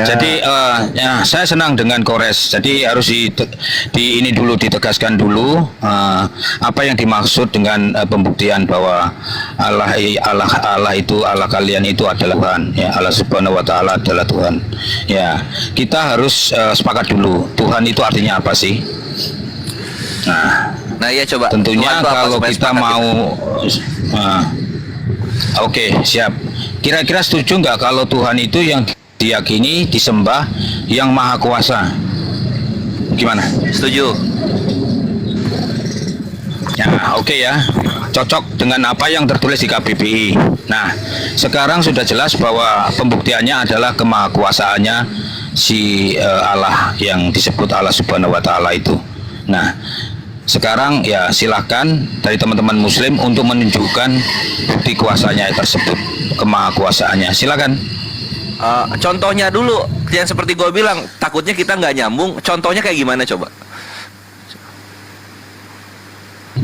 Jadi ya saya senang dengan Kores. Jadi harus ini dulu ditegaskan dulu apa yang dimaksud dengan pembuktian bahwa Allah itu Allah kalian itu adalah Tuhan. Ya, Allah Subhanahu wa taala adalah Tuhan. Ya, kita harus sepakat dulu. Tuhan itu artinya apa sih? Nah ya coba. Tentunya kalau kita mau oke, siap. Kira-kira setuju nggak kalau Tuhan itu yang diyakini, disembah, yang maha kuasa? Gimana? Setuju. Ya, oke ya. Cocok dengan apa yang tertulis di KBBI. Nah, sekarang sudah jelas bahwa pembuktiannya adalah kemahakuasaannya si Allah yang disebut Allah Subhanahu wa taala itu. Nah, sekarang ya silahkan dari teman-teman Muslim untuk menunjukkan bukti kuasanya tersebut, kemahakuasaannya. Silakan. Contohnya dulu yang seperti gue bilang, takutnya kita nggak nyambung. Contohnya kayak gimana coba?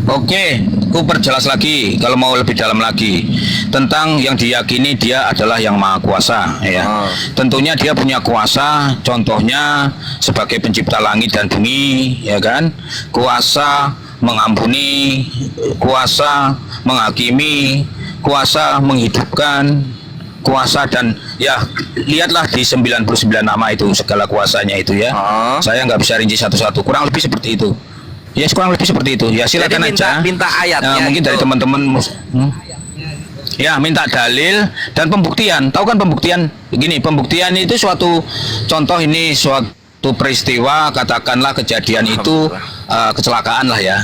Oke, aku perjelas lagi kalau mau lebih dalam lagi tentang yang diyakini dia adalah yang maha kuasa ya. Tentunya dia punya kuasa, contohnya sebagai pencipta langit dan bumi ya kan. Kuasa mengampuni, kuasa menghakimi, kuasa menghidupkan, kuasa dan ya lihatlah di 99 nama itu segala kuasanya itu ya. Saya nggak bisa rinci satu-satu, kurang lebih seperti itu. Ya kurang lebih seperti itu. Ya silakan aja. Minta ayatnya. Mungkin dari teman-teman. Ya minta dalil dan pembuktian. Tahu kan pembuktian? Begini, pembuktian itu suatu contoh, ini suatu peristiwa, katakanlah kejadian itu kecelakaan lah ya.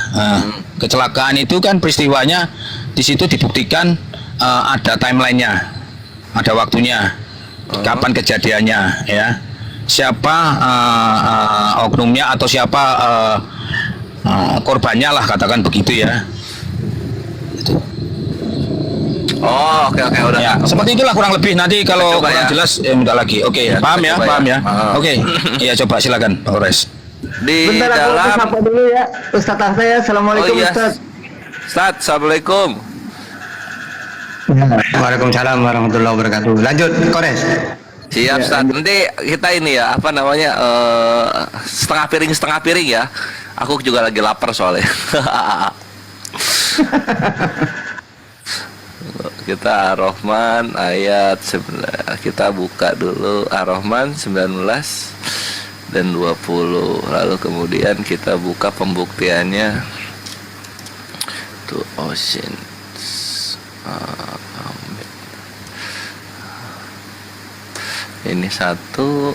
Kecelakaan itu kan peristiwanya di situ dibuktikan ada timelinenya, ada waktunya, kapan kejadiannya ya. Siapa oknumnya atau siapa korbannya lah, katakan begitu ya. Oke udah. Ya, seperti itulah kurang lebih. Nanti kalau kurang jelas minta lagi. Oke, paham ya, paham ya. Oke. Iya, coba silakan Pak Kores. Di bentar, dalam aku sapa dulu ya Ustadz Ahsa ya. Assalamualaikum Ustadz. Ustadz, assalamualaikum. Waalaikumsalam warahmatullahi wabarakatuh. Lanjut Kores. Siap Ustadz. Nanti kita ini ya, apa namanya, setengah piring ya. Aku juga lagi lapar soalnya. Kita Ar-Rahman ayat 19. Kita buka dulu Ar-Rahman 19 dan 20. Lalu kemudian kita buka pembuktiannya. To ocean. Ini satu.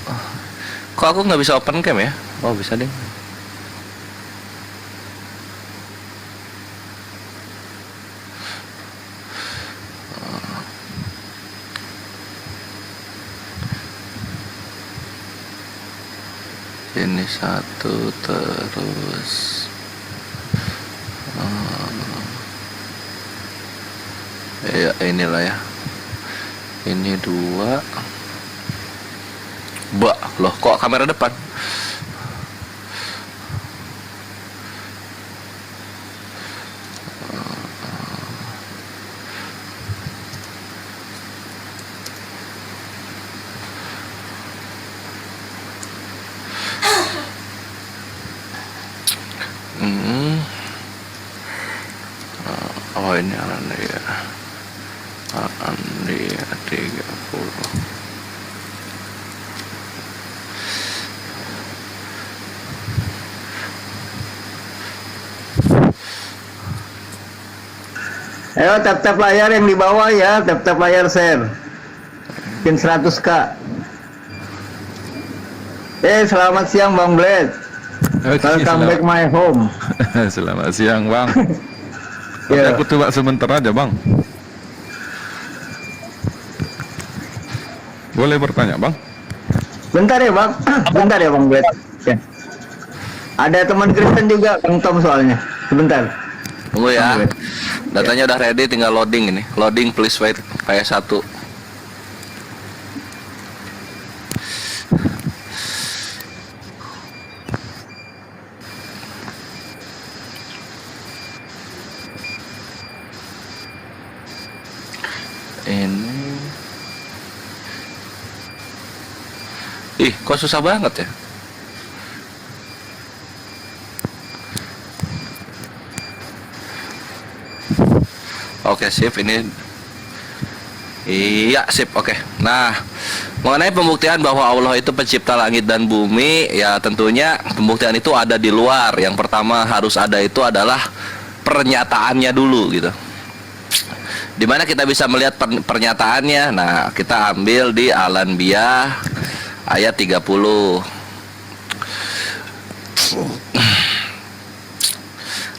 Kok aku nggak bisa open cam ya? Oh bisa deh. Ini satu, terus ya inilah ya, ini dua. Loh kok kamera depan? Oh ini Andia 30. Ayo tap-tap layar yang di bawah ya, tap-tap layar share. Pin 100k. Selamat siang Bang Bled. Welcome back my home. Selamat siang Bang. Aku coba sebentar aja Bang. Boleh bertanya Bang? Bentar ya Bang. Bentar ya Bang Bled. Ya. Ada teman Kristen juga Bang Tom soalnya. Sebentar. Tunggu ya. Datanya udah ready, tinggal loading ini. Loading please wait. PS1. Ih, kok susah banget ya? Oke, sip. Ini iya, sip. Oke. Nah, mengenai pembuktian bahwa Allah itu pencipta langit dan bumi, ya tentunya pembuktian itu ada di luar. Yang pertama harus ada itu adalah pernyataannya dulu gitu. Dimana kita bisa melihat pernyataannya? Nah, kita ambil di Al-Anbiya ayat 30.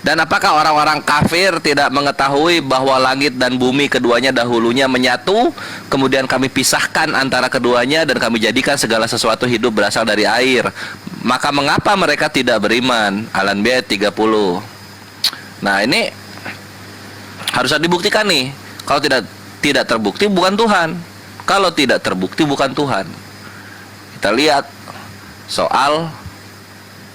Dan apakah orang-orang kafir tidak mengetahui bahwa langit dan bumi keduanya dahulunya menyatu, kemudian kami pisahkan antara keduanya dan kami jadikan segala sesuatu hidup berasal dari air. Maka mengapa mereka tidak beriman? Al-Anbiya 30. Nah, ini harus dibuktikan nih. Kalau tidak terbukti bukan Tuhan. Kalau tidak terbukti bukan Tuhan. Kita lihat soal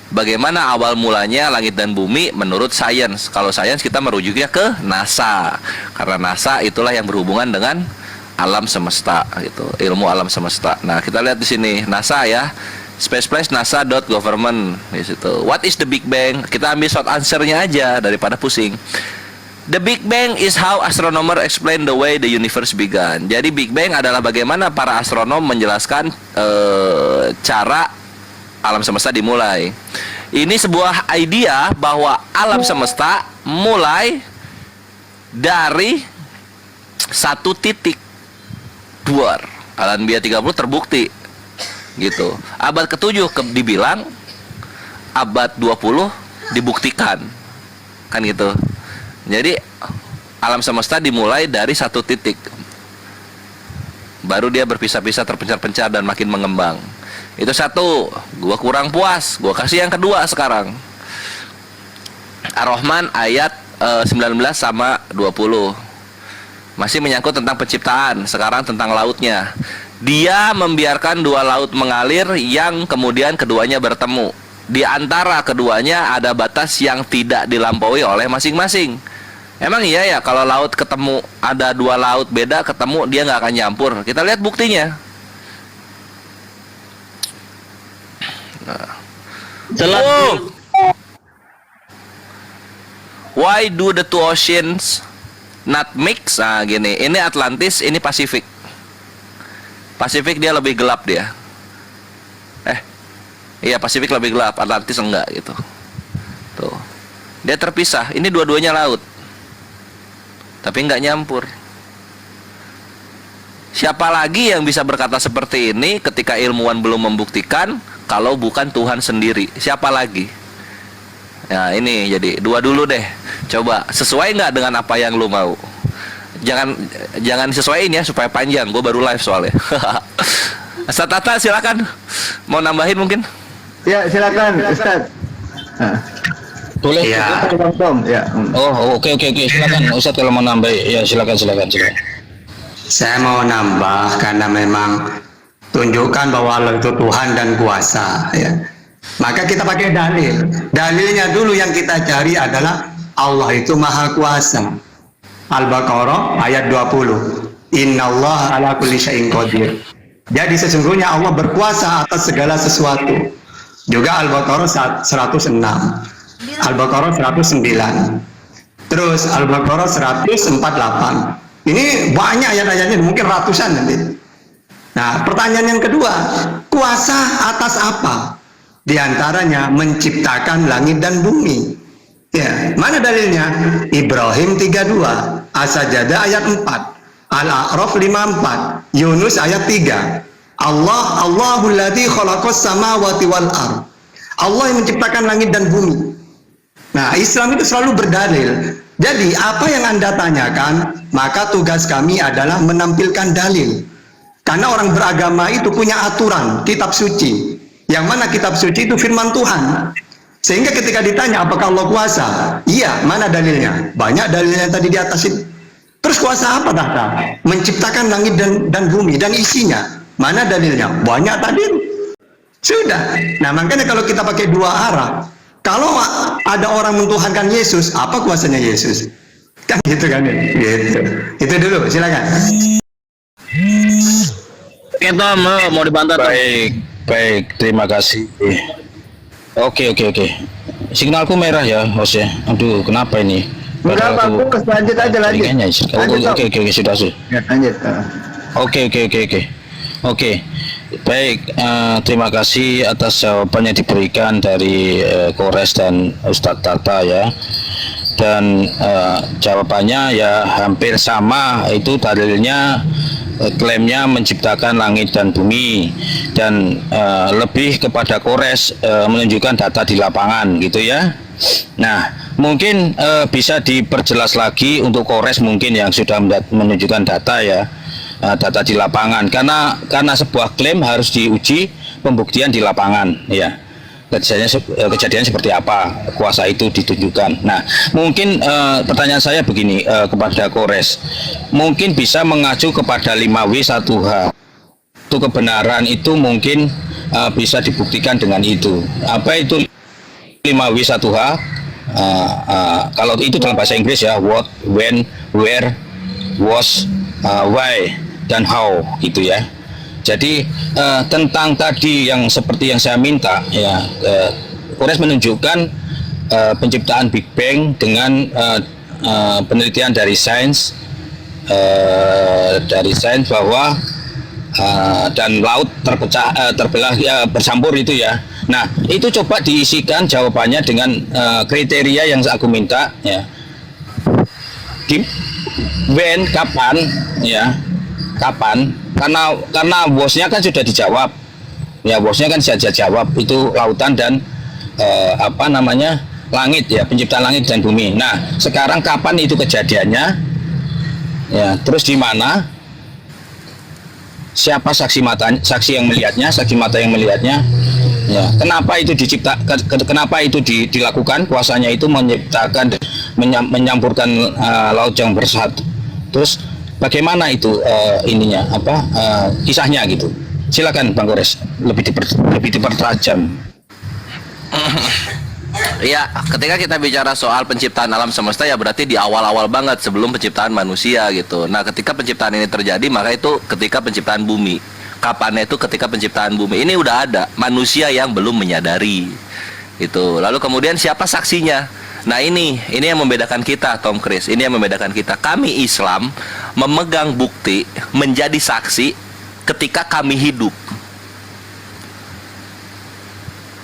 bagaimana awal mulanya langit dan bumi menurut sains. Kalau sains kita merujuknya ke NASA. Karena NASA itulah yang berhubungan dengan alam semesta gitu, ilmu alam semesta. Nah, kita lihat di sini NASA ya. Spaceplace.nasa.government di situ. What is the Big Bang? Kita ambil short answer-nya aja daripada pusing. The Big Bang is how astronomer explain the way the universe began. Jadi Big Bang adalah bagaimana para astronom menjelaskan cara alam semesta dimulai. Ini sebuah idea bahwa alam semesta mulai dari satu titik duar. Al-Anbiya 30 terbukti gitu. Abad ke-7 dibilang, abad 20 dibuktikan. Kan gitu. Jadi alam semesta dimulai dari satu titik. Baru dia berpisah-pisah, terpencar-pencar dan makin mengembang. Itu satu. Gua kurang puas, gua kasih yang kedua sekarang. Ar-Rahman ayat 19 sama 20. Masih menyangkut tentang penciptaan, sekarang tentang lautnya. Dia membiarkan dua laut mengalir yang kemudian keduanya bertemu. Di antara keduanya ada batas yang tidak dilampaui oleh masing-masing. Emang iya ya, kalau laut ketemu, ada dua laut beda ketemu, dia nggak akan nyampur. Kita lihat buktinya. Nah. Why do the two oceans not mix? Nah gini, ini Atlantis, ini Pasifik. Pasifik dia lebih gelap dia. Iya, Pasifik lebih gelap, Atlantis enggak gitu. Tuh. Dia terpisah, ini dua-duanya laut. Tapi nggak nyampur. Siapa lagi yang bisa berkata seperti ini ketika ilmuwan belum membuktikan, kalau bukan Tuhan sendiri? Siapa lagi? Ya ini jadi dua dulu deh. Coba sesuai nggak dengan apa yang lu mau? Jangan sesuaiin ya supaya panjang. Gue baru live soalnya. Ustaz Tata silakan. Mau nambahin mungkin? Ya silakan Ustaz. Boleh. Ya. Ya. Oh, oke. Silakan Ustaz kalau mau nambah. Ya, silakan. Saya mau nambah karena memang tunjukkan bahwa Allah itu Tuhan dan kuasa ya. Maka kita pakai dalil. Dalilnya dulu yang kita cari adalah Allah itu maha kuasa. Al-Baqarah ayat 20. Innallaha ala kulli syai'in qadir. Jadi sesungguhnya Allah berkuasa atas segala sesuatu. Juga Al-Baqarah 106. Al-Baqarah 109. Terus Al-Baqarah 148. Ini banyak ayat-ayatnya, mungkin ratusan nanti. Nah, pertanyaan yang kedua, kuasa atas apa? Di antaranya menciptakan langit dan bumi. Ya, mana dalilnya? Ibrahim 32, As-Sajdah ayat 4, Al-A'raf 54, Yunus ayat 3. Allahul ladzi khalaqas samawati wal ard. Allah yang menciptakan langit dan bumi. Nah, Islam itu selalu berdalil. Jadi, apa yang Anda tanyakan, maka tugas kami adalah menampilkan dalil. Karena orang beragama itu punya aturan, kitab suci. Yang mana kitab suci itu firman Tuhan. Sehingga ketika ditanya apakah Allah kuasa? Iya, mana dalilnya? Banyak dalilnya tadi di atas itu. Terus kuasa apa Tata? Menciptakan langit dan bumi dan isinya. Mana dalilnya? Banyak tadi. Sudah. Nah, makanya kalau kita pakai dua arah, kalau ada orang mentuhankan Yesus, apa kuasanya Yesus? Kan gitu kan ya? Gitu. Itu dulu, silakan. Kita mau dibantah. Baik. Baik, terima kasih. Oke. Signalku merah ya, host ya. Aduh, kenapa ini? Enggak Padahal aku- bagus, lanjut aja lanjut. Jaringannya, Lanjut, Tom. Oke, sudah. Ya, lanjut. Oke. Baik, terima kasih atas jawaban yang diberikan dari Kores dan Ustadz Tata ya. Dan jawabannya ya hampir sama, itu dalilnya klaimnya menciptakan langit dan bumi, dan lebih kepada Kores menunjukkan data di lapangan gitu ya. Nah, mungkin bisa diperjelas lagi untuk Kores mungkin yang sudah menunjukkan data ya, data di lapangan, karena sebuah klaim harus diuji pembuktian di lapangan ya. Kejadian seperti apa kuasa itu ditunjukkan. Nah, mungkin pertanyaan saya begini kepada Kores, mungkin bisa mengacu kepada 5W1H. Itu kebenaran itu mungkin bisa dibuktikan dengan itu. Apa itu 5W1H? Kalau itu dalam bahasa Inggris ya, what, when, where, was, why, dan how gitu ya. Jadi tentang tadi yang seperti yang saya minta ya, Kores menunjukkan penciptaan Big Bang dengan penelitian dari sains bahwa dan laut terbelah bercampur itu ya. Nah, itu coba diisikan jawabannya dengan kriteria yang aku minta ya. When, kapan ya, kapan, karena bosnya kan sudah dijawab ya, bosnya kan sudah jawab itu lautan dan langit ya, penciptaan langit dan bumi. Nah, sekarang kapan itu kejadiannya ya, terus di mana, siapa saksi yang melihatnya, saksi mata yang melihatnya ya, kenapa itu kenapa itu dilakukan, kuasanya itu menciptakan menyampurkan laut yang bersatu. Terus bagaimana itu kisahnya gitu. Silakan Bang Kores, lebih dipertajam. Ya, ketika kita bicara soal penciptaan alam semesta ya berarti di awal-awal banget sebelum penciptaan manusia gitu. Nah, ketika penciptaan ini terjadi maka itu ketika penciptaan bumi. Kapannya itu ketika penciptaan bumi. Ini udah ada manusia yang belum menyadari. Itu. Lalu kemudian siapa saksinya? Nah, ini yang membedakan kita, Tom Chris. Ini yang membedakan kita. Kami Islam memegang bukti menjadi saksi ketika kami hidup.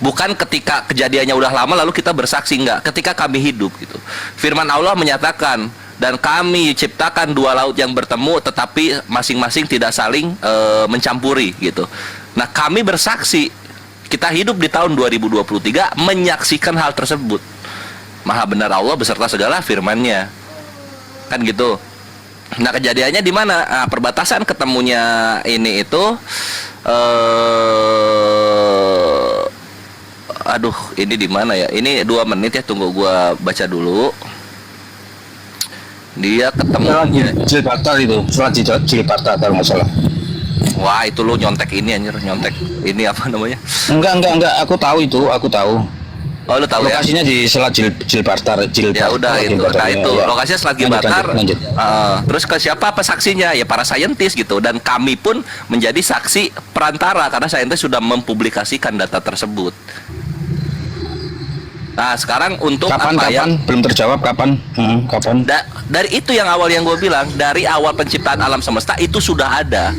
Bukan ketika kejadiannya udah lama lalu kita bersaksi, enggak. Ketika kami hidup gitu. Firman Allah menyatakan, dan kami ciptakan dua laut yang bertemu tetapi masing-masing tidak saling mencampuri gitu. Nah, kami bersaksi kita hidup di tahun 2023 menyaksikan hal tersebut. Maha benar Allah beserta segala firman-Nya. Kan gitu. Nah, kejadiannya di mana? Nah, perbatasan ketemunya ini itu aduh, ini di mana ya? Ini 2 menit ya, tunggu gua baca dulu. Dia ketemunya Jilbatar itu, sholat Jilbatar kalau nggak salah. Wah, itu lu nyontek ini anjir, nyontek. Ini apa namanya? Enggak, aku tahu itu, aku tahu. Oh, lu tahu ya? Lokasinya di Selat Jilbatar. Ya udah itu. Nah, itu ya. lokasinya Selat Gibraltar. Lanjut. Terus ke siapa pesaksinya? Ya para saintis gitu. Dan kami pun menjadi saksi perantara karena saintis sudah mempublikasikan data tersebut. Nah, sekarang untuk kapan belum terjawab kapan? Dari itu yang awal yang gue bilang, dari awal penciptaan alam semesta itu sudah ada.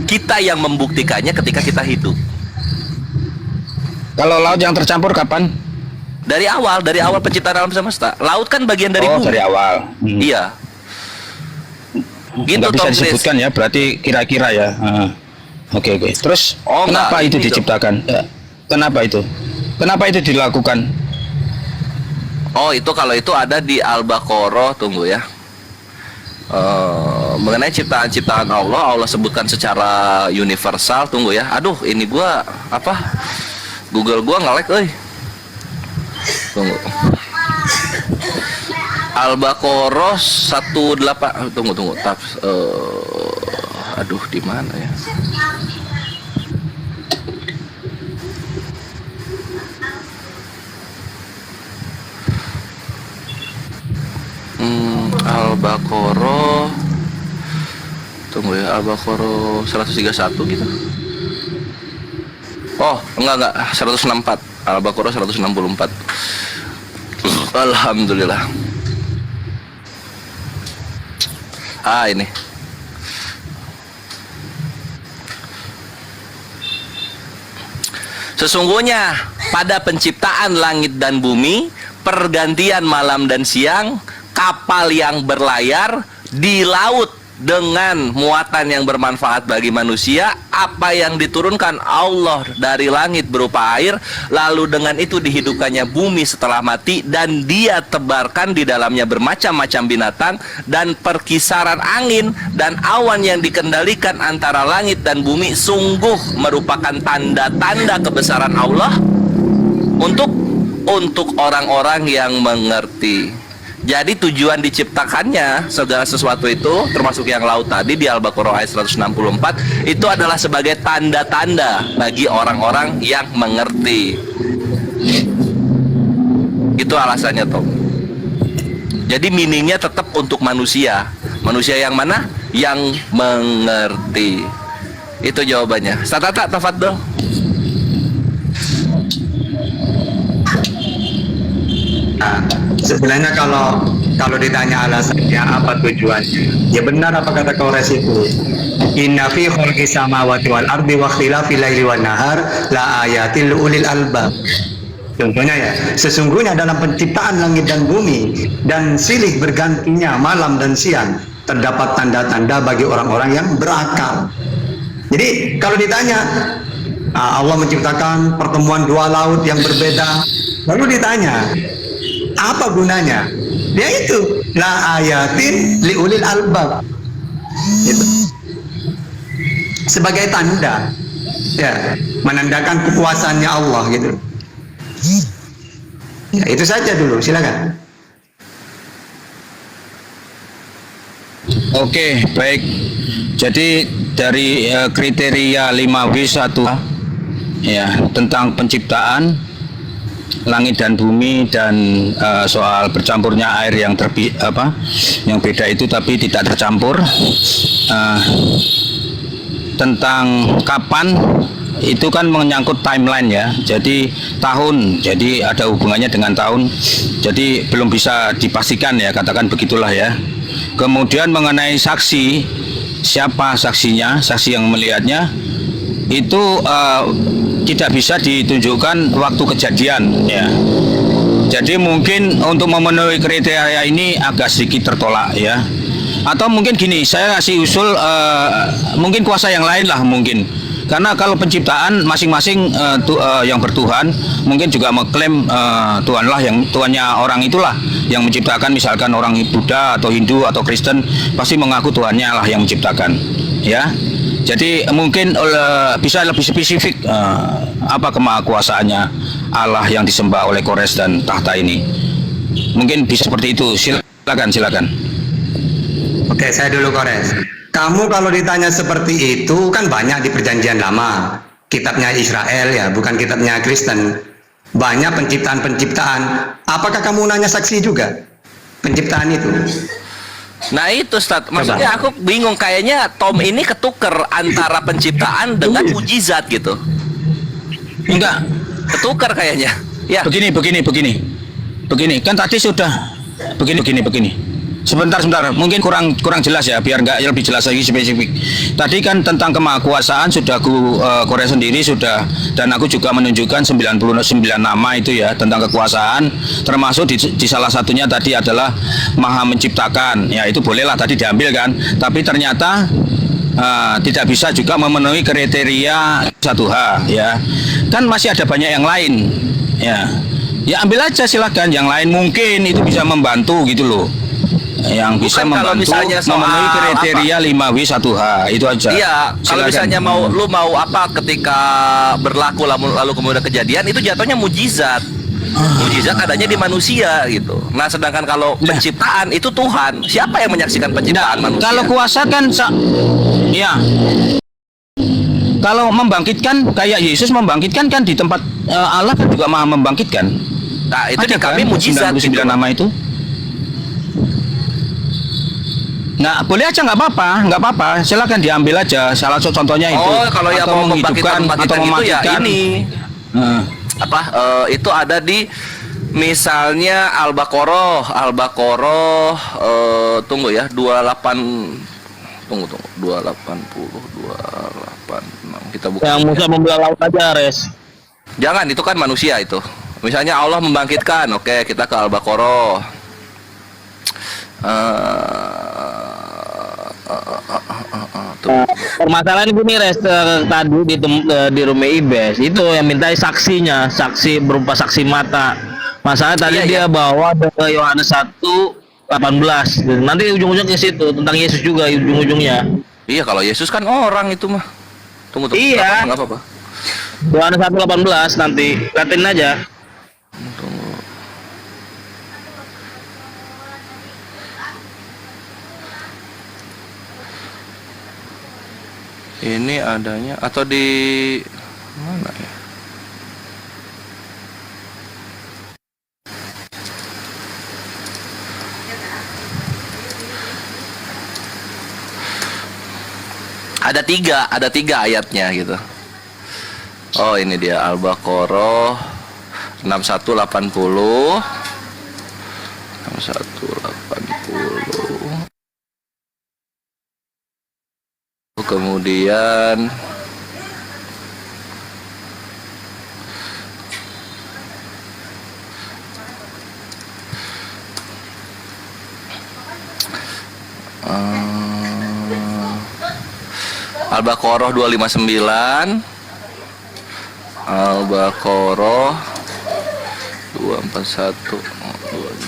Kita yang membuktikannya ketika kita hidup. Kalau laut yang tercampur kapan? Dari awal penciptaan alam semesta. Laut kan bagian dari bumi. Dari awal. Iya. Gitu, nggak bisa Tom Chris. disebutkan ya, berarti kira-kira ya. Oke. Terus kenapa itu diciptakan? Kenapa itu? Kenapa itu dilakukan? Oh, itu kalau itu ada di Al-Baqarah, tunggu ya. Mengenai ciptaan-ciptaan Allah sebutkan secara universal, tunggu ya. Aduh, ini gua Google gua nge-lag euy. Tunggu. Al-Baqarah 18 tunggu. Aduh, di mana ya? Al-Baqarah, tunggu ya, Al-Baqarah 131 gitu. Oh, enggak, 164. Al-Baqarah 164. Alhamdulillah. Ini. Sesungguhnya pada penciptaan langit dan bumi, pergantian malam dan siang, kapal yang berlayar di laut dengan muatan yang bermanfaat bagi manusia, apa yang diturunkan Allah dari langit berupa air, lalu dengan itu dihidupkannya bumi setelah mati, dan dia tebarkan di dalamnya bermacam-macam binatang, dan perkisaran angin dan awan yang dikendalikan antara langit dan bumi sungguh merupakan tanda-tanda kebesaran Allah untuk orang-orang yang mengerti. Jadi tujuan diciptakannya segala sesuatu itu, termasuk yang laut tadi di Al-Baqarah ayat 164, itu adalah sebagai tanda-tanda bagi orang-orang yang mengerti. Itu alasannya, Tom. Jadi meaningnya tetap untuk manusia. Manusia yang mana? Yang mengerti. Itu jawabannya. Tata, tafadhol. Nah, sebenarnya kalau ditanya alasannya apa tujuannya, ya benar apa kata Kores itu. Inna fi khalqis samawati wal ardi wa ikhtilafil laili wan nahar la ayatil ulil albab. Contohnya ya, sesungguhnya dalam penciptaan langit dan bumi dan silih bergantinya malam dan siang terdapat tanda-tanda bagi orang-orang yang berakal. Jadi kalau ditanya Allah menciptakan pertemuan dua laut yang berbeda, lalu ditanya apa gunanya? Ya itu, la ayatin liulil albab. Itu sebagai tanda, ya, menandakan kekuasaannya Allah gitu. Ya, itu saja dulu, silakan. Oke, baik. Jadi dari kriteria 5W1 ya tentang penciptaan langit dan bumi dan soal bercampurnya air yang yang beda itu tapi tidak tercampur, tentang kapan itu kan menyangkut timeline ya, jadi tahun, jadi ada hubungannya dengan tahun, jadi belum bisa dipastikan ya, katakan begitulah ya. Kemudian mengenai saksi, siapa saksinya, saksi yang melihatnya itu tidak bisa ditunjukkan waktu kejadian ya. Jadi mungkin untuk memenuhi kriteria ini agak sedikit tertolak ya. Atau mungkin gini, saya kasih usul mungkin kuasa yang lain lah mungkin. Karena kalau penciptaan masing-masing yang bertuhan mungkin juga mengklaim Tuhanlah yang Tuhannya orang itulah yang menciptakan, misalkan orang Buddha atau Hindu atau Kristen pasti mengaku Tuhannya lah yang menciptakan ya. Jadi mungkin bisa lebih spesifik apa kemahakuasaannya Allah yang disembah oleh Kores dan tahta ini. Mungkin bisa seperti itu. Silakan. Oke, saya dulu Kores. Kamu kalau ditanya seperti itu kan banyak di Perjanjian Lama, kitabnya Israel ya, bukan kitabnya Kristen. Banyak penciptaan-penciptaan. Apakah kamu nanya saksi juga penciptaan itu? Nah itu Ustaz, maksudnya aku bingung, kayaknya Tom ini ketuker antara penciptaan dengan mujizat gitu. Enggak, ketuker kayaknya. Ya. Begini. Kan tadi sudah begini. Sebentar. Mungkin kurang jelas ya, biar nggak lebih jelas lagi spesifik. Tadi kan tentang kemahakuasaan sudah aku Korea sendiri sudah, dan aku juga menunjukkan 99 nama itu ya tentang kekuasaan, termasuk di salah satunya tadi adalah Maha Menciptakan. Ya itu bolehlah tadi diambil kan. Tapi ternyata tidak bisa juga memenuhi kriteria 1H ya. Kan masih ada banyak yang lain ya. Ya ambil aja silakan, yang lain mungkin itu bisa membantu gitu loh. Yang bisa kalau membantu misalnya soal memenuhi kriteria 5W1H itu aja. Iya, kalau misalnya lu mau apa ketika berlaku lalu kemudian kejadian, itu jatuhnya mujizat. Mujizat adanya di manusia gitu. Nah, sedangkan kalau penciptaan itu Tuhan. Siapa yang menyaksikan penciptaan manusia? Kalau kuasa kan ya. Kalau membangkitkan kayak Yesus membangkitkan kan di tempat Allah kan juga Maha membangkitkan. Nah, itu ada di kami kan, mujizat 99 gitu. nama itu. Nggak boleh aja, nggak apa-apa. Silakan diambil aja. Salah satu contohnya itu. Oh, kalau yang Atau mau membangkitkan atau itu ya mematikan. ini. Nah, Itu ada di misalnya Al-Baqarah tunggu ya 286 kita buka. Yang Musa membelah laut aja, Res. Jangan, itu kan manusia itu. Misalnya Allah membangkitkan. Oke, kita ke Al-Baqarah. Permasalahan gini, Res, tadi di rumah Ibes itu yang minta saksinya, saksi berupa saksi mata. Masalah tadi Iya, dia bawa ke Yohanes 1:18. Nanti ujung-ujungnya ke situ tentang Yesus juga ujung-ujungnya. Iya, kalau Yesus kan orang itu mah. Tunggu. Iya. Nggak apa-apa. Yohanes 1:18 nanti liatin aja. Tunggu. Ini adanya atau di mana ya? Ada tiga ayatnya gitu. Oh, ini dia Al-Baqarah 6180. 6180. Kemudian Al-Baqarah 259, Al-Baqarah 241, 260.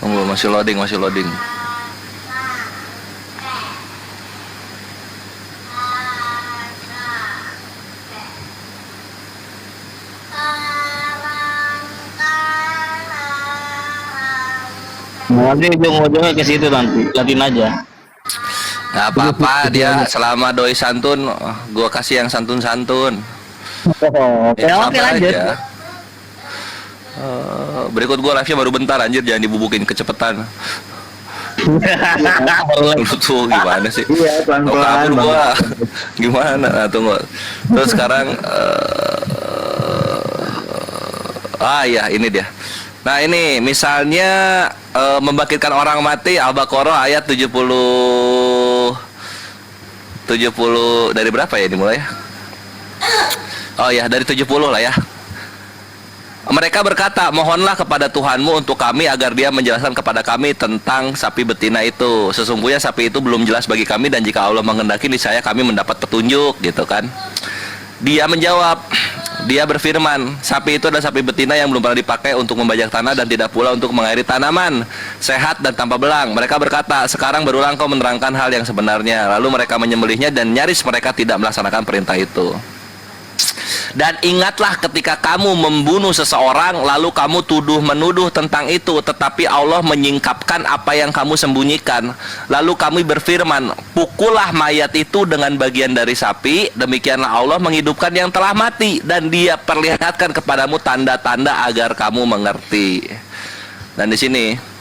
Tunggu, masih loading. Nanti ujung-ujungnya ke situ nanti liatin aja. Nggak apa-apa, dia selama doi santun, gua kasih yang santun-santun. Oke, Ya, oke, sabar lanjut. aja. Berikut gua live-nya baru bentar, anjir, jangan dibubukin kecepetan. Baru lagi. Lu tuh gimana sih? Iya, pelan-pelan, Mau kabur Bang. gua. Gimana? Nah, tunggu. Terus sekarang ya ini dia. Nah, ini misalnya membangkitkan orang mati, Al-Baqarah ayat 70 dari berapa ya dimulai ya? Oh ya, dari 70 lah ya. Mereka berkata, mohonlah kepada Tuhanmu untuk kami agar dia menjelaskan kepada kami tentang sapi betina itu. Sesungguhnya sapi itu belum jelas bagi kami, dan jika Allah menghendaki niscaya kami mendapat petunjuk, gitu kan. Dia menjawab, dia berfirman, sapi itu adalah sapi betina yang belum pernah dipakai untuk membajak tanah dan tidak pula untuk mengairi tanaman, sehat dan tanpa belang. Mereka berkata, sekarang berulang kau menerangkan hal yang sebenarnya. Lalu mereka menyembelihnya dan nyaris mereka tidak melaksanakan perintah itu. Dan ingatlah ketika kamu membunuh seseorang, lalu kamu tuduh-menuduh tentang itu, tetapi Allah menyingkapkan apa yang kamu sembunyikan. Lalu kami berfirman, pukullah mayat itu dengan bagian dari sapi, demikianlah Allah menghidupkan yang telah mati, dan dia perlihatkan kepadamu tanda-tanda agar kamu mengerti. Dan di sini,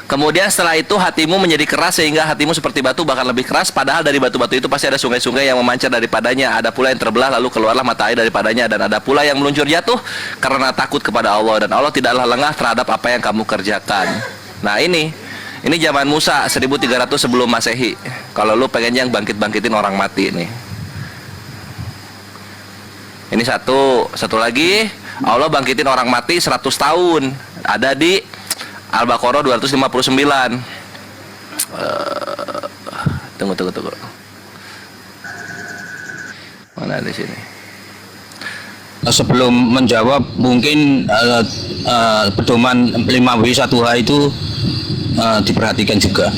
kemudian setelah itu hatimu menjadi keras sehingga hatimu seperti batu, bahkan lebih keras, padahal dari batu-batu itu pasti ada sungai-sungai yang memancar daripadanya. Ada pula yang terbelah lalu keluarlah mata air daripadanya, dan ada pula yang meluncur jatuh karena takut kepada Allah, dan Allah tidaklah lengah terhadap apa yang kamu kerjakan. Nah, ini zaman Musa 1300 sebelum Masehi. Kalau lu pengen yang bangkit-bangkitin orang mati nih. Ini satu lagi, Allah bangkitin orang mati 100 tahun. Ada di Al-Baqarah 259. Tunggu. Mana di sini? sebelum menjawab mungkin pedoman 5W1H itu diperhatikan juga.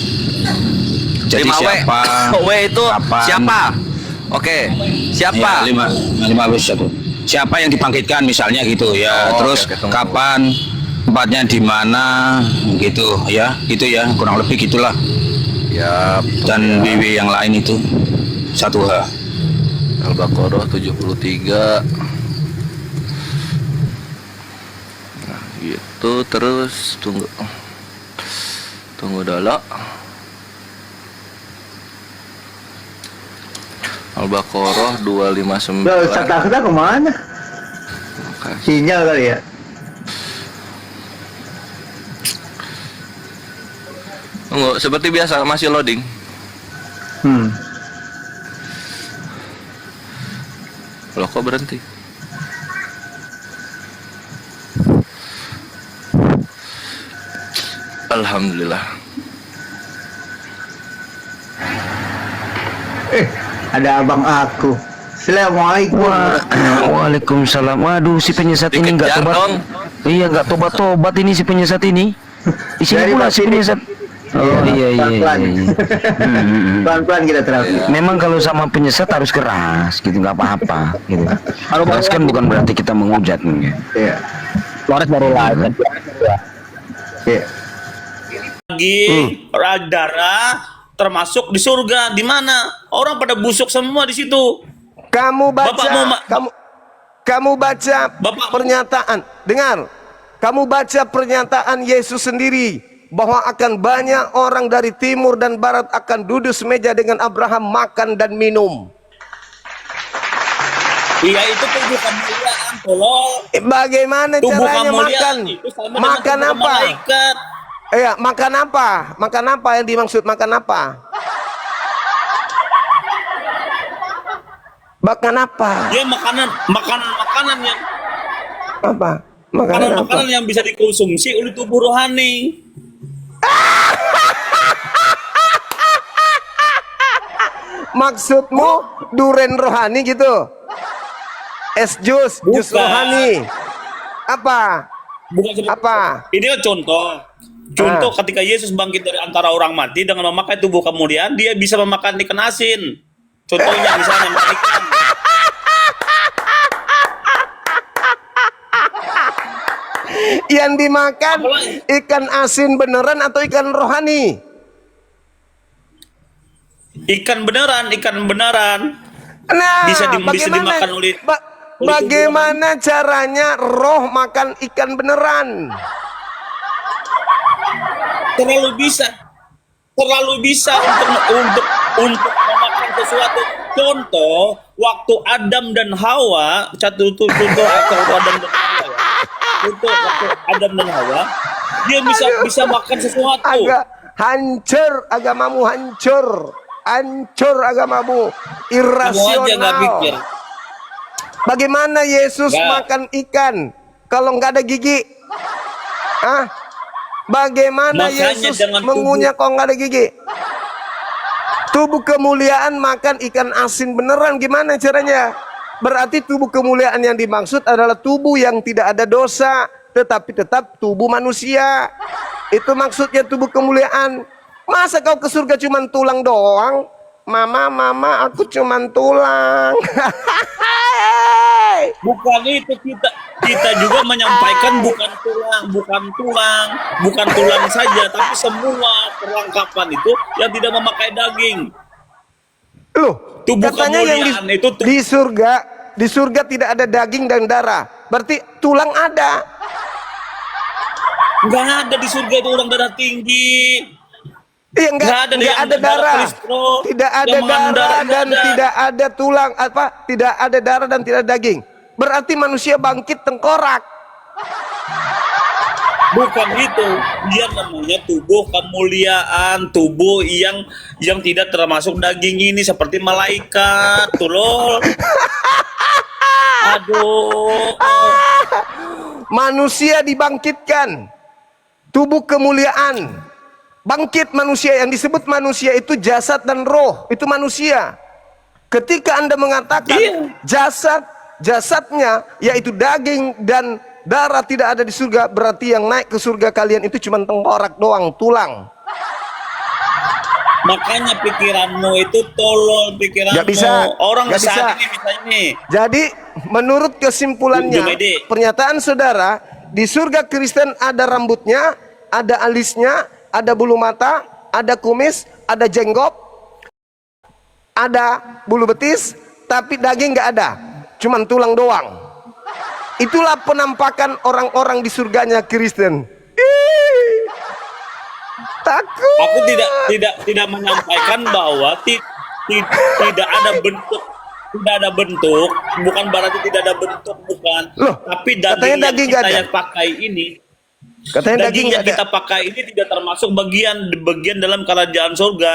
Jadi 5W. siapa? W itu kapan, siapa? Oke, siapa? Ya, 5W1. Siapa yang dibangkitkan misalnya gitu ya. Oh, Terus oke, tunggu. kapan, tempatnya di mana gitu ya. Gitu ya, kurang lebih gitulah. Ya, Dan WW yang lain itu 1H. Al-Baqarah 73. Nah, gitu terus tunggu dulu. Al-Baqarah 259. Loh, Ustaz kemana? Sinyal kali ya. Tunggu, seperti biasa masih loading. Loh, kok berhenti? Alhamdulillah. Ada abang aku. Assalamualaikum. Waalaikumsalam. Waduh, si penyesat ini nggak Dikejar tobat. dong. Iya, nggak tobat ini si penyesat ini. Di sini Dari pula Pak si Sini. penyesat. Oh iya. Pelan-pelan. Pelan-pelan kita terapi. Memang kalau sama penyesat harus keras, gitu nggak apa-apa. Gitu. Keras kan bukan berarti kita menghujat, gitu. Iya. Flores baru live. Iya. Lagi darah termasuk di surga di mana orang pada busuk semua di situ. Kamu baca, Bapak mau kamu baca Bapak- pernyataan. Dengar, kamu baca pernyataan Yesus sendiri bahwa akan banyak orang dari timur dan barat akan duduk semeja dengan Abraham makan dan minum. Iya, itu tubuh kemuliaan, tolong. Bagaimana Tubuh caranya makan? kemuliaan itu sama dengan Makan tubuh apa? malaikat. Iya, makan apa? Makan apa yang dimaksud makan apa? Makan apa? Ya makanan yang Apa? Makanan apa? makanan yang bisa dikonsumsi oleh tubuh rohani. Maksudmu duren rohani gitu? Es jus, jus Bukan. rohani. Apa? Bukan seperti Apa? Ini kan contoh ketika Yesus bangkit dari antara orang mati dengan memakai tubuh kemuliaan, dia bisa memakan ikan asin. Contohnya misalnya makan ikan. Yang dimakan ikan asin beneran atau ikan rohani? Ikan beneran. Nah, Bisa dimakan oleh bagaimana caranya roh makan ikan beneran? terlalu bisa untuk memakan sesuatu. Contoh waktu Adam dan Hawa, contoh waktu Adam dan Hawa, dia bisa makan sesuatu. Agak hancur agamamu, hancur agamamu, Kamu aja nggak irasional. pikir. Bagaimana Yesus Nggak. makan ikan kalau nggak ada gigi? Hah? Bagaimana Makanya Yesus jangan mengunyah kalau nggak ada gigi? Tubuh kemuliaan makan ikan asin beneran, gimana caranya? Berarti tubuh kemuliaan yang dimaksud adalah tubuh yang tidak ada dosa, tetapi tetap tubuh manusia. Itu maksudnya tubuh kemuliaan. Masa kau ke surga cuman tulang doang? Mama, aku cuman tulang. Bukan itu, kita juga menyampaikan bukan tulang saja, tapi semua perlengkapan itu yang tidak memakai daging. Loh, Tubuh katanya yang kemuliaan itu di surga tidak ada daging dan darah. Berarti tulang ada. Nggak ada di surga itu orang darah tinggi. Iya, Nggak ada enggak yang ada darah darah. kolesterol, Tidak ada yang mengandung darah darah, dan nggak ada. tidak ada tulang, tidak ada darah dan tidak ada daging. Berarti manusia bangkit tengkorak. Bukan itu, dia namanya tubuh kemuliaan, tubuh yang tidak termasuk daging ini seperti malaikat, tuh loh. Aduh. Manusia dibangkitkan. Tubuh kemuliaan. Bangkit manusia, yang disebut manusia itu jasad dan roh, itu manusia. Ketika Anda mengatakan Iya. jasad jasadnya, yaitu daging dan darah tidak ada di surga, berarti yang naik ke surga kalian itu cuma tengkorak doang, tulang. Makanya pikiranmu itu tolol, pikiranmu. Nggak bisa, Orang nggak saat bisa. ini misalnya nih. Jadi menurut kesimpulannya, Jumede. pernyataan saudara, di surga Kristen ada rambutnya, ada alisnya, ada bulu mata, ada kumis, ada jenggot, ada bulu betis, tapi daging nggak ada, cuman tulang doang. Itulah penampakan orang-orang di surganya Kristen. Ih, takut. Aku tidak menyampaikan bahwa tidak ada bentuk, bukan berarti tidak ada bentuk, bukan. Loh, tapi katanya daging yang daging nggak kita ada. yang pakai ini, Katanya daging daging yang nggak ada. kita pakai ini tidak termasuk bagian dalam kerajaan surga.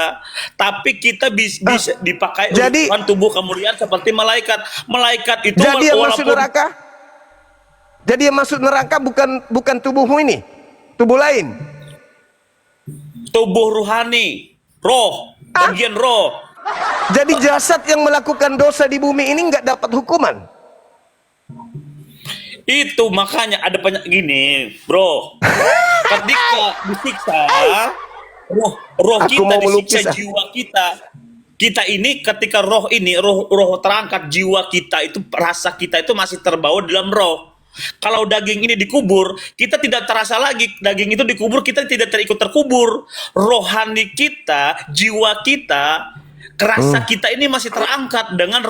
Tapi kita bisa dipakai jadi- untuk tubuh kemuliaan seperti malaikat. Malaikat itu Jadi yang masuk walaupun neraka? Jadi yang masuk neraka bukan tubuhmu ini, tubuh lain. tubuh rohani, roh, bagian roh. Jadi jasad yang melakukan dosa di bumi ini nggak dapat hukuman. Itu makanya ada banyak gini, bro. Ketika disiksa, roh Aku kita mau melukis, disiksa, jiwa kita. Kita ini ketika roh terangkat, jiwa kita itu, rasa kita itu masih terbawa dalam roh. Kalau daging ini dikubur, kita tidak terasa lagi. Daging itu dikubur, kita tidak terikut terkubur. Rohani kita, jiwa kita, kerasa kita ini masih terangkat dengan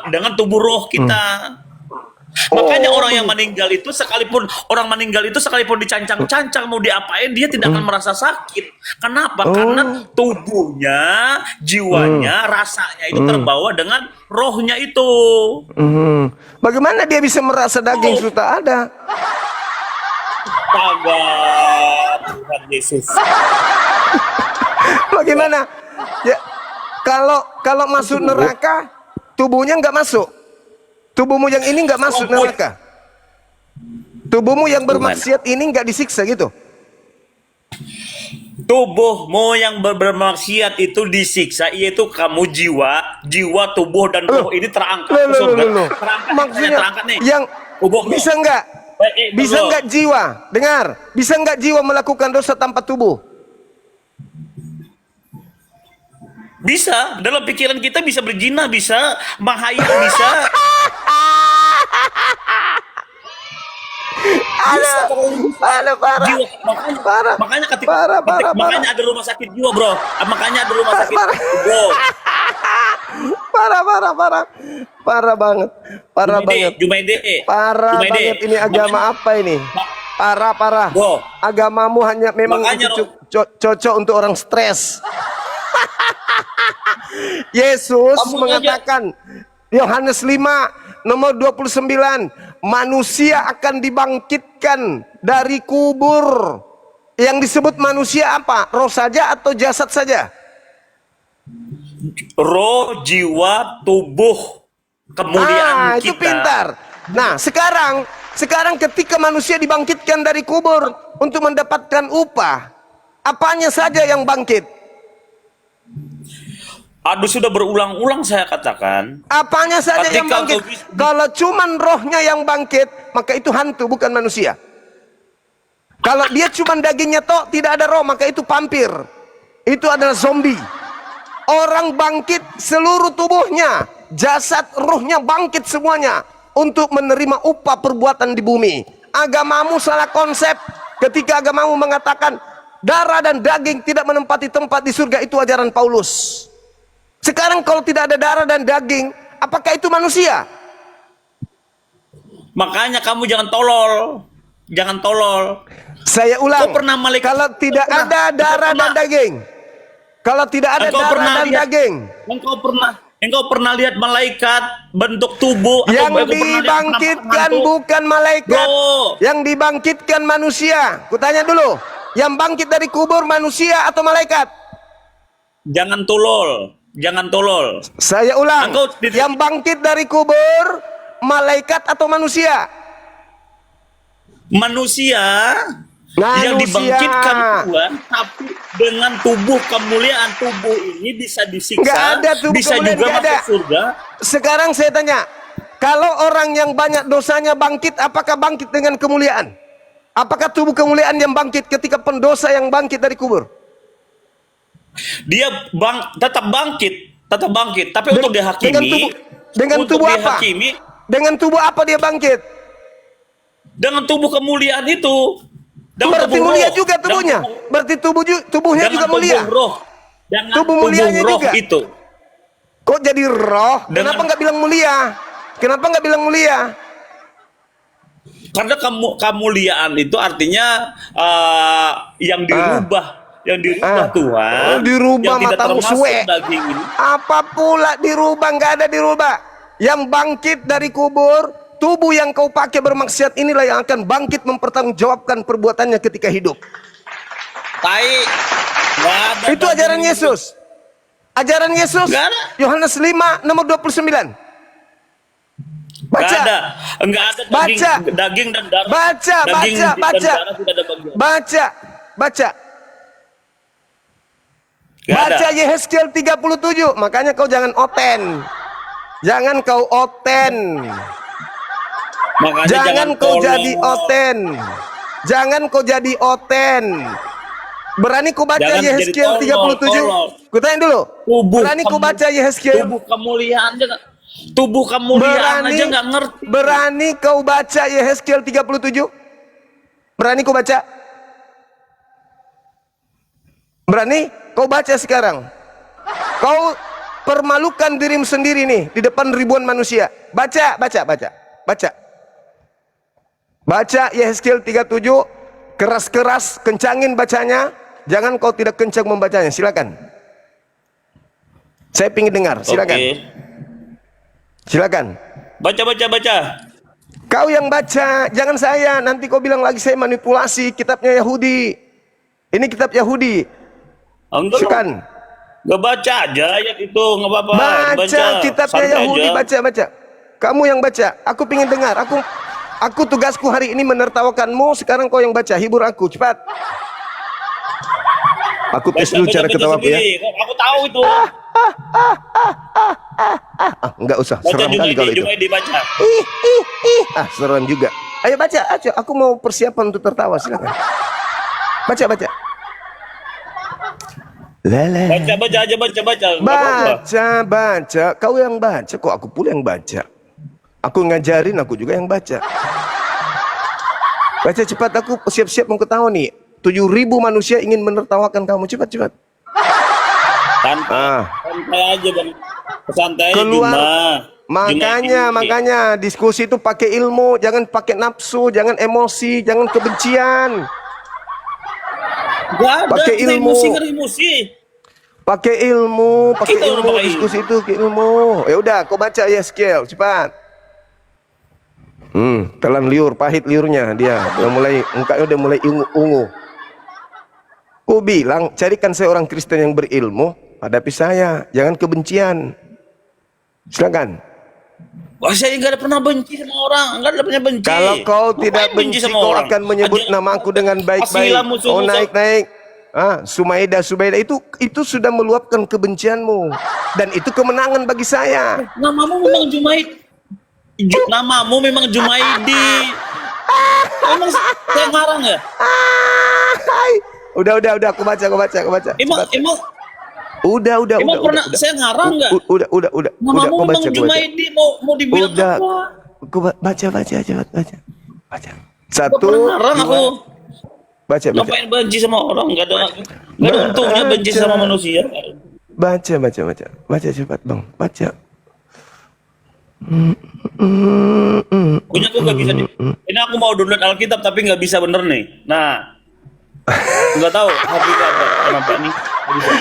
dengan tubuh roh kita. Makanya orang yang meninggal itu sekalipun dicancang-cancang mau diapain, dia tidak akan merasa sakit. Kenapa? Karena tubuhnya, jiwanya, rasanya itu terbawa dengan rohnya itu. Bagaimana dia bisa merasa daging sudah ada? Kagak, Tuhan Yesus. Bagaimana? Ya, kalau masuk neraka, tubuhnya nggak masuk. Tubuhmu yang ini nggak masuk neraka. Tubuhmu yang bermaksiat ini nggak disiksa gitu. Tubuhmu yang bermaksiat itu disiksa, yaitu kamu jiwa, tubuh dan roh ini terangkat ke surga. Terangkat, Maksudnya terangkat nih. yang Tubuh, bisa nggak? Bisa bro. nggak jiwa? Dengar, bisa nggak jiwa melakukan dosa tanpa tubuh? Bisa, dalam pikiran kita bisa berzina, bisa menghayal, bisa. Ada parah. Jiwa, Parah. makanya ketika, Parah. makanya ada rumah sakit jiwa, bro. Makanya ada rumah sakit, bro. Parah banget. Parah banget. Jumaide. Parah Jumaide. banget, ini agama apa ini? Parah. Bro. Agamamu hanya memang Makanya, cocok untuk orang stres. Yesus Kamu mengatakan, Yohanes 5 nomor 29, manusia akan dibangkitkan dari kubur. Yang disebut manusia apa? Roh saja atau jasad saja? Roh, jiwa, tubuh, kemuliaan Itu kita. pintar. Nah, sekarang ketika manusia dibangkitkan dari kubur untuk mendapatkan upah, apanya saja yang bangkit? Aduh, sudah berulang-ulang saya katakan. Apanya saja yang Ketika bangkit? kau bis- Kalau cuman rohnya yang bangkit, maka itu hantu, bukan manusia. Kalau dia cuman dagingnya tok, tidak ada roh, maka itu vampir. Itu adalah zombie. Orang bangkit seluruh tubuhnya, jasad, ruhnya bangkit semuanya untuk menerima upah perbuatan di bumi. Agamamu salah konsep ketika agamamu mengatakan darah dan daging tidak menempati tempat di surga. Itu ajaran Paulus. Sekarang kalau tidak ada darah dan daging, apakah itu manusia? Makanya kamu jangan tolol. Jangan tolol. Saya ulang, Kau pernah malaikat- kalau tidak kau pernah- ada darah kau dan pernah- daging, kalau tidak ada Engkau darah pernah dan lihat- daging, Engkau pernah lihat malaikat bentuk tubuh yang engkau pernah lihat dibangkitkan penampakan hantu? bukan malaikat, Bro. yang dibangkitkan manusia. Kutanya dulu, yang bangkit dari kubur manusia atau malaikat? Jangan tolol. Jangan tolol. Saya ulang, Engkau tidak- yang bangkit dari kubur malaikat atau manusia? Manusia yang Manusia. dibangkitkan Tuhan, tapi dengan tubuh kemuliaan, tubuh ini bisa disiksa, Nggak ada tubuh bisa kemuliaan, juga nggak ada. masuk surga. Sekarang saya tanya, Kalau orang yang banyak dosanya bangkit, apakah bangkit dengan kemuliaan? Apakah tubuh kemuliaan yang bangkit ketika pendosa yang bangkit dari kubur? Dia tetap bangkit, tapi untuk dihakimi, dengan untuk tubuh apa? dihakimi, Dengan tubuh apa dia bangkit? dengan tubuh kemuliaan itu. Dengan Berarti tubuh mulia roh. juga tubuhnya. Dengan Berarti tubuhnya dengan juga mulia. tubuh roh. Dengan Tubuh mulianya roh juga. itu. Kok jadi roh? Kenapa nggak bilang mulia? Kenapa nggak bilang mulia? Karena kemuliaan itu artinya yang dirubah. Yang dirubah Tuhan, dirubah yang tidak matamu termasuk suwe. daging ini. Apa pula dirubah? Nggak ada dirubah. Yang bangkit dari kubur, tubuh yang kau pakai bermaksiat inilah yang akan bangkit mempertanggungjawabkan perbuatannya ketika hidup. Tai. Nggak ada Itu daging ajaran ini. Yesus. Ajaran Yesus. Nggak ada. Yohanes 5 nomor 29. Baca. Nggak ada. Nggak ada Baca. daging dan darah. Baca, Daging baca, dan baca. darah tidak ada bagian. Baca. Nggak ada. Baca Yehezkiel 37. Makanya kau jangan open. Jangan kau open. Makanya Jangan kau tolong. jadi oten. Jangan kau jadi oten. Berani ku baca Jangan Yehezkiel jadi tolong, 37? tolong. Ku tanya dulu. Berani ku baca Yehezkiel? Tubuh kemuliaan aja nggak ngerti. Berani kau baca Yehezkiel 37? Berani ku baca? Berani? Kau baca sekarang. Kau permalukan dirimu sendiri nih di depan ribuan manusia. Baca. Baca Yehezkiel 37, keras-keras, kencangin bacanya. Jangan kau tidak kencang membacanya. Silakan. Saya ingin dengar. Silakan. Oke. Silakan. Baca. Kau yang baca, jangan saya. Nanti kau bilang lagi saya manipulasi kitabnya Yahudi. Ini kitab Yahudi. Enggak. Silakan. Nggak baca aja ayat itu, nggak apa-apa. Baca kitabnya Santai Yahudi, aja. baca. Kamu yang baca. Aku ingin dengar. Aku tugasku hari ini menertawakanmu. Sekarang kau yang baca. Hibur aku, cepat. Aku tes dulu cara ketawa aku ya. sendiri. Aku tahu itu. Enggak usah. Baca Seram kali kalau itu. Jumaidi baca. Seram juga. Ayo baca. Aku mau persiapan untuk tertawa. Silakan. Baca. Lele. Baca aja baca. Nggak apa-apa. Baca. Kau yang baca. Kok aku pula yang baca? Aku ngajarin, aku juga yang baca. Baca cepat, aku siap-siap mau ketawa nih. 7.000 manusia ingin menertawakan kamu. Cepat. Santai aja bang. Santai aja Keluar. Juma. Makanya diskusi itu pakai ilmu, jangan pakai nafsu, jangan emosi, jangan kebencian. Nggak ada. Pakai Kita ilmu. emosi. Pakai ilmu, Kita orang pakai diskusi itu pakai ilmu. Ya udah, kau baca Yehezkiel, cepat. Telan liur, pahit liurnya dia. Mukanya udah mulai ungu. Ku bilang, carikan saya orang Kristen yang berilmu, hadapi saya, jangan kebencian. Silakan. Wah, saya nggak ada pernah benci sama orang, nggak ada pernah benci. Kalau kau Ngapain tidak benci, kau akan menyebut namaku dengan baik-baik. Oh, naik. Subaidah itu sudah meluapkan kebencianmu, dan itu kemenangan bagi saya. Namamu memang Namamu memang Jumaidi. Emang saya ngarang ya? Udah, aku baca. Emang Udah. pernah saya ngarang nggak? Udah. Namamu Kau memang baca. Jumaidi, mau dibilang Udah. apa? Kau baca. Gak Satu, pernah ngarang aku. baca. Ngapain benci sama orang? Gak ada untungnya benci sama manusia. Baca cepat bang, baca. Punya aku nggak bisa. Ini aku mau download Alkitab tapi nggak bisa bener nih. Nah, nggak tahu HP kenapa nih. Nggak bisa.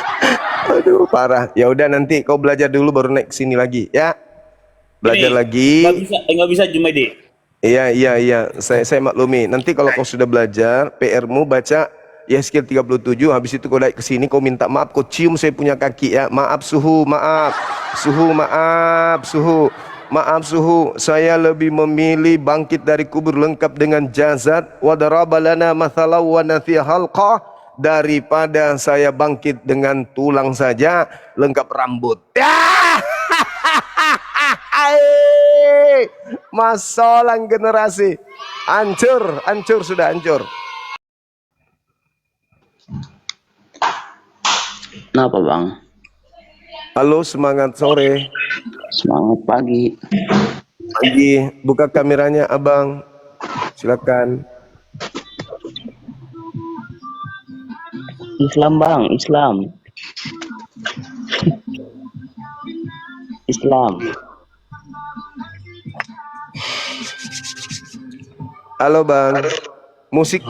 Aduh parah. Ya udah nanti kau belajar dulu baru naik sini lagi ya. Belajar Ini, lagi. Nggak bisa Jumaidi. Iya. Saya maklumi. Nanti kalau kau sudah belajar, PR-mu baca Yehezkiel 37. Habis itu kau naik ke sini, kau minta maaf, kau cium saya punya kaki ya. Maaf suhu. Saya lebih memilih bangkit dari kubur lengkap dengan jasad wa daraba lana mathalan wa nathiya halqah daripada saya bangkit dengan tulang saja lengkap rambut. Masalah generasi. Hancur, hancur sudah hancur. Kenapa bang? Halo, semangat sore. Semangat pagi. Pagi, buka kameranya abang. Silakan. Islam bang, Islam. Islam. Halo bang. Musik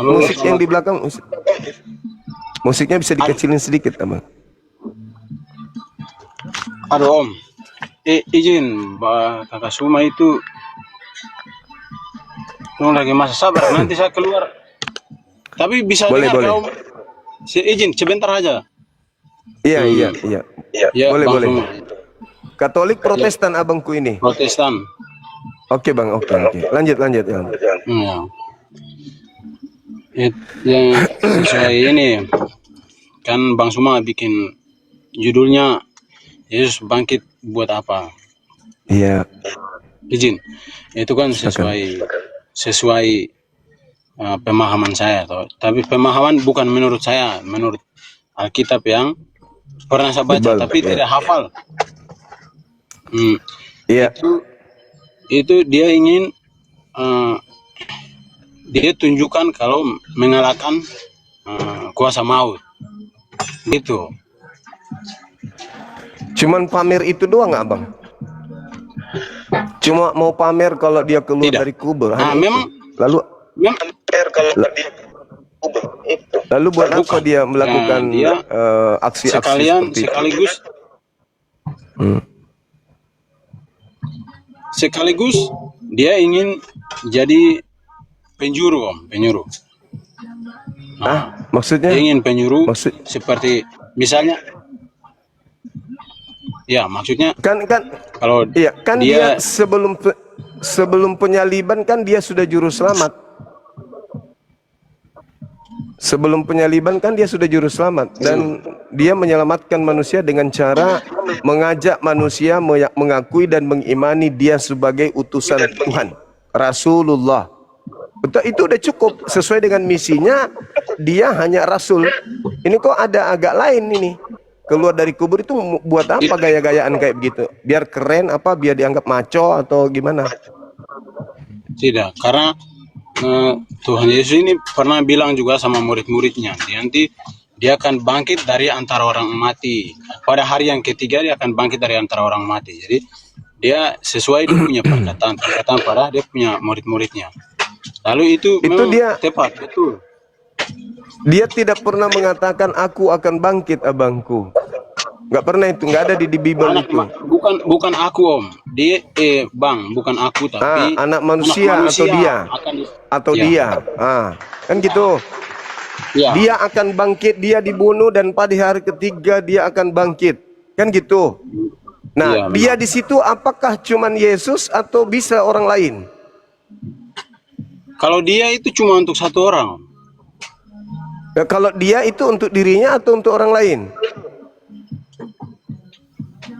yang di belakang. Musiknya bisa dikecilin sedikit abang. Aduh om, izin kakak Suma itu lagi masa sabar, nanti saya keluar. Tapi bisa Boleh, dengar boleh. om. Izin sebentar aja. Iya. Ya, Boleh, Bang boleh. Suma. Katolik Protestan abangku ini. Protestan. Oke bang, oke. Lanjut ya. Ya. Yang sesuai ini kan Bang Suma bikin judulnya Yesus bangkit buat apa? Iya. Izin. Itu kan sesuai pemahaman saya toh. Tapi pemahaman bukan menurut saya, menurut Alkitab yang pernah saya baca Betul, tapi ya. tidak hafal. Iya. Itu dia ingin dia tunjukkan kalau mengalahkan kuasa maut. Gitu. Cuman pamer itu doang nggak bang? Cuma mau pamer kalau dia keluar Tidak. dari kubur. Nah, hanya itu. memang Lalu buat apa Bukan. dia melakukan Dia aksi-aksi sekalian seperti itu? sekaligus dia ingin jadi penjuru om, penyuruh. Maksudnya? Dia ingin penyuruh Maksud- seperti misalnya ya maksudnya Kan kalau iya kan dia dia sebelum penyaliban kan dia sudah juru selamat. Sebelum penyaliban kan dia sudah juru selamat dan dia menyelamatkan manusia dengan cara mengajak manusia mengakui dan mengimani dia sebagai utusan Tuhan, Rasulullah. Betul, itu udah cukup sesuai dengan misinya. Dia hanya rasul. Ini kok ada agak lain ini. Keluar dari kubur itu buat apa gaya-gayaan kayak begitu? Biar keren apa? Biar dianggap maco atau gimana? tidak, karena Tuhan Yesus ini pernah bilang juga sama murid-muridnya, nanti dia akan bangkit dari antara orang mati. Pada hari yang ketiga dia akan bangkit dari antara orang mati. Jadi dia sesuai dia punya perkataan pada dia punya murid-muridnya. Lalu itu memang dia tepat, betul. Dia tidak pernah mengatakan aku akan bangkit abangku. Nggak pernah itu, nggak ada di Bible itu. Bukan aku om, dia bang, bukan aku tapi anak manusia atau dia akan dia. Kan gitu. Ya. Dia akan bangkit, dia dibunuh dan pada hari ketiga dia akan bangkit. Kan gitu. Nah, Iya, dia di situ apakah cuman Yesus atau bisa orang lain? Kalau dia itu cuma untuk satu orang. Ya, kalau dia itu untuk dirinya atau untuk orang lain?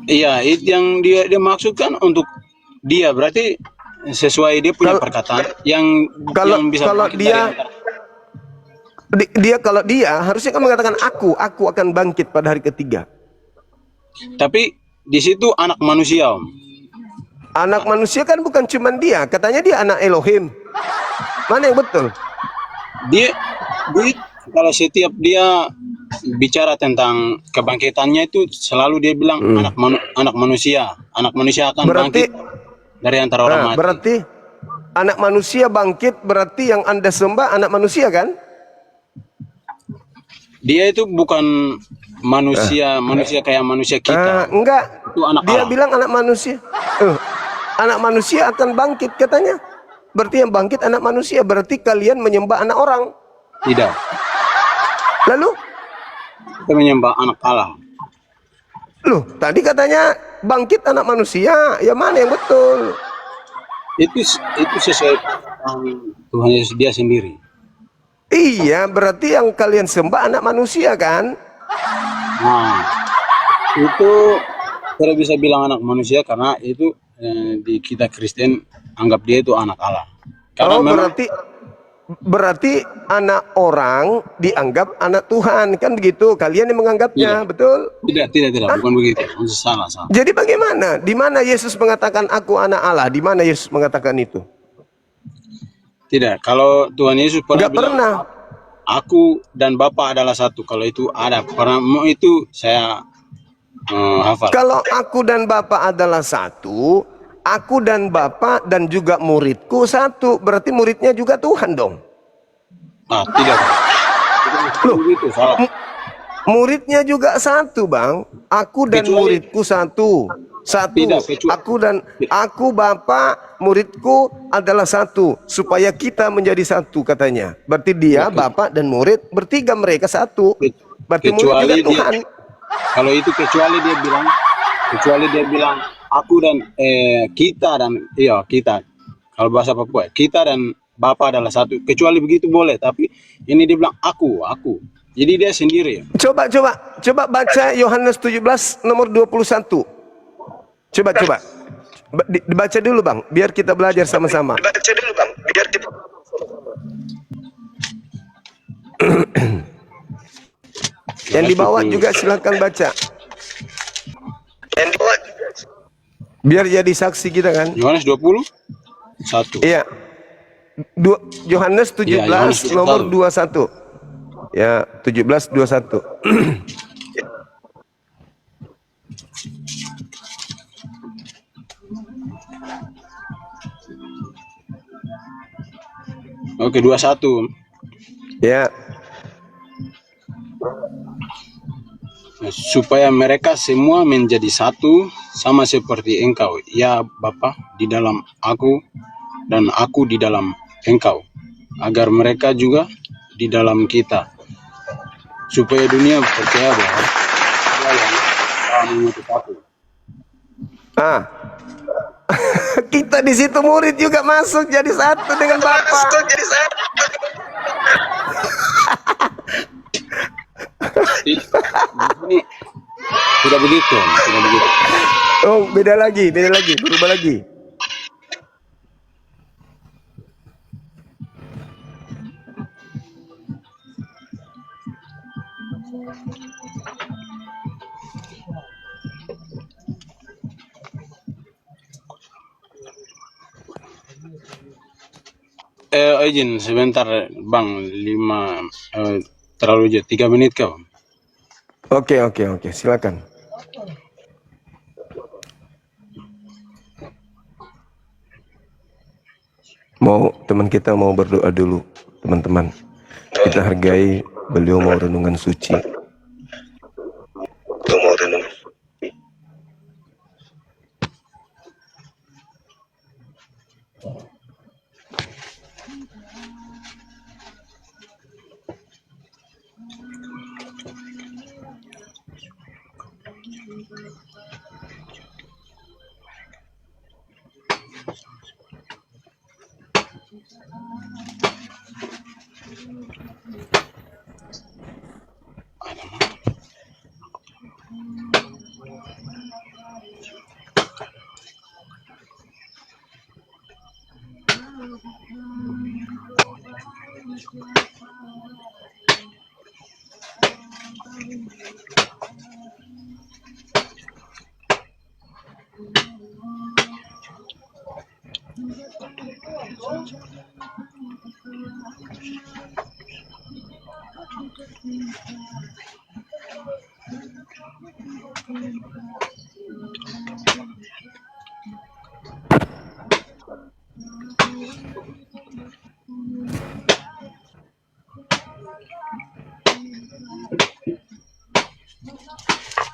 Iya, itu yang dia maksudkan untuk dia, berarti sesuai dia punya perkataan yang bisa kalau bangkit dari antara- kalau dia harusnya kan mengatakan aku akan bangkit pada hari ketiga. Tapi di situ anak manusia om. Anak manusia kan bukan cuman dia, katanya dia anak Elohim. Mana yang betul? Dia kalau setiap dia bicara tentang kebangkitannya itu selalu dia bilang anak manusia akan bangkit dari antara orang mati. Berarti anak manusia bangkit, berarti yang Anda sembah anak manusia kan? Dia itu bukan manusia kayak manusia kita. Enggak. Itu anak Dia Allah. bilang anak manusia. Anak manusia akan bangkit katanya. Berarti yang bangkit anak manusia, berarti kalian menyembah anak orang. Tidak. Lalu? Kita menyembah anak Allah. Loh, tadi katanya bangkit anak manusia. Ya mana yang betul? Itu sesuai Tuhan Yesus dia sendiri. Iya, berarti yang kalian sembah anak manusia kan? Nah, itu tidak bisa bilang anak manusia karena itu di kita Kristen anggap dia itu anak Allah. Karena Oh, memang berarti anak orang dianggap anak Tuhan, kan begitu? Kalian yang menganggapnya, Iya. betul? tidak, bukan begitu. Salah. Jadi bagaimana? Di mana Yesus mengatakan aku anak Allah? Di mana Yesus mengatakan itu? Tidak, kalau Tuhan Yesus pernah Enggak bilang, pernah. aku dan Bapa adalah satu. Kalau itu ada, pernah itu saya hafal. Kalau aku dan Bapa adalah satu, aku dan Bapa dan juga muridku satu. Berarti muridnya juga Tuhan dong. Tidak. Loh, Itu salah. muridnya juga satu, Bang. Aku dan Kecuali- muridku satu. Satu. Tidak, Aku Bapa, muridku adalah satu. Supaya kita menjadi satu katanya. Berarti dia, Bapa dan murid, bertiga mereka satu. Berarti murid juga Kecuali Tuhan. Kalau itu kecuali dia bilang aku dan kita. Kalau bahasa Papua, kita dan Bapa adalah satu. Kecuali begitu boleh, tapi ini dia bilang aku. Jadi dia sendiri. Coba baca Yohanes 17 nomor 21. Coba. Dibaca dulu, Bang, biar kita belajar sama-sama. Yang di bawah juga silakan baca. Biar jadi saksi kita kan. Yohanes 20 1. Iya. Yohanes 17 Iya, Yohanes nomor 21. 21. Ya, 17 21. Oke, 21. Ya. Supaya mereka semua menjadi satu sama seperti Engkau, ya Bapa, di dalam aku dan aku di dalam Engkau, agar mereka juga di dalam kita, supaya dunia percaya bahwa Dia yang telah mengutus aku. Kita di situ murid juga masuk jadi satu dengan Bapa. Di sini tidak begitu. Oh, beda lagi, berubah lagi. Izin sebentar Bang, 5 terlalu jauh, 3 menit kau. Oke, silakan. Teman kita mau berdoa dulu, teman-teman. Kita hargai beliau mau renungan suci.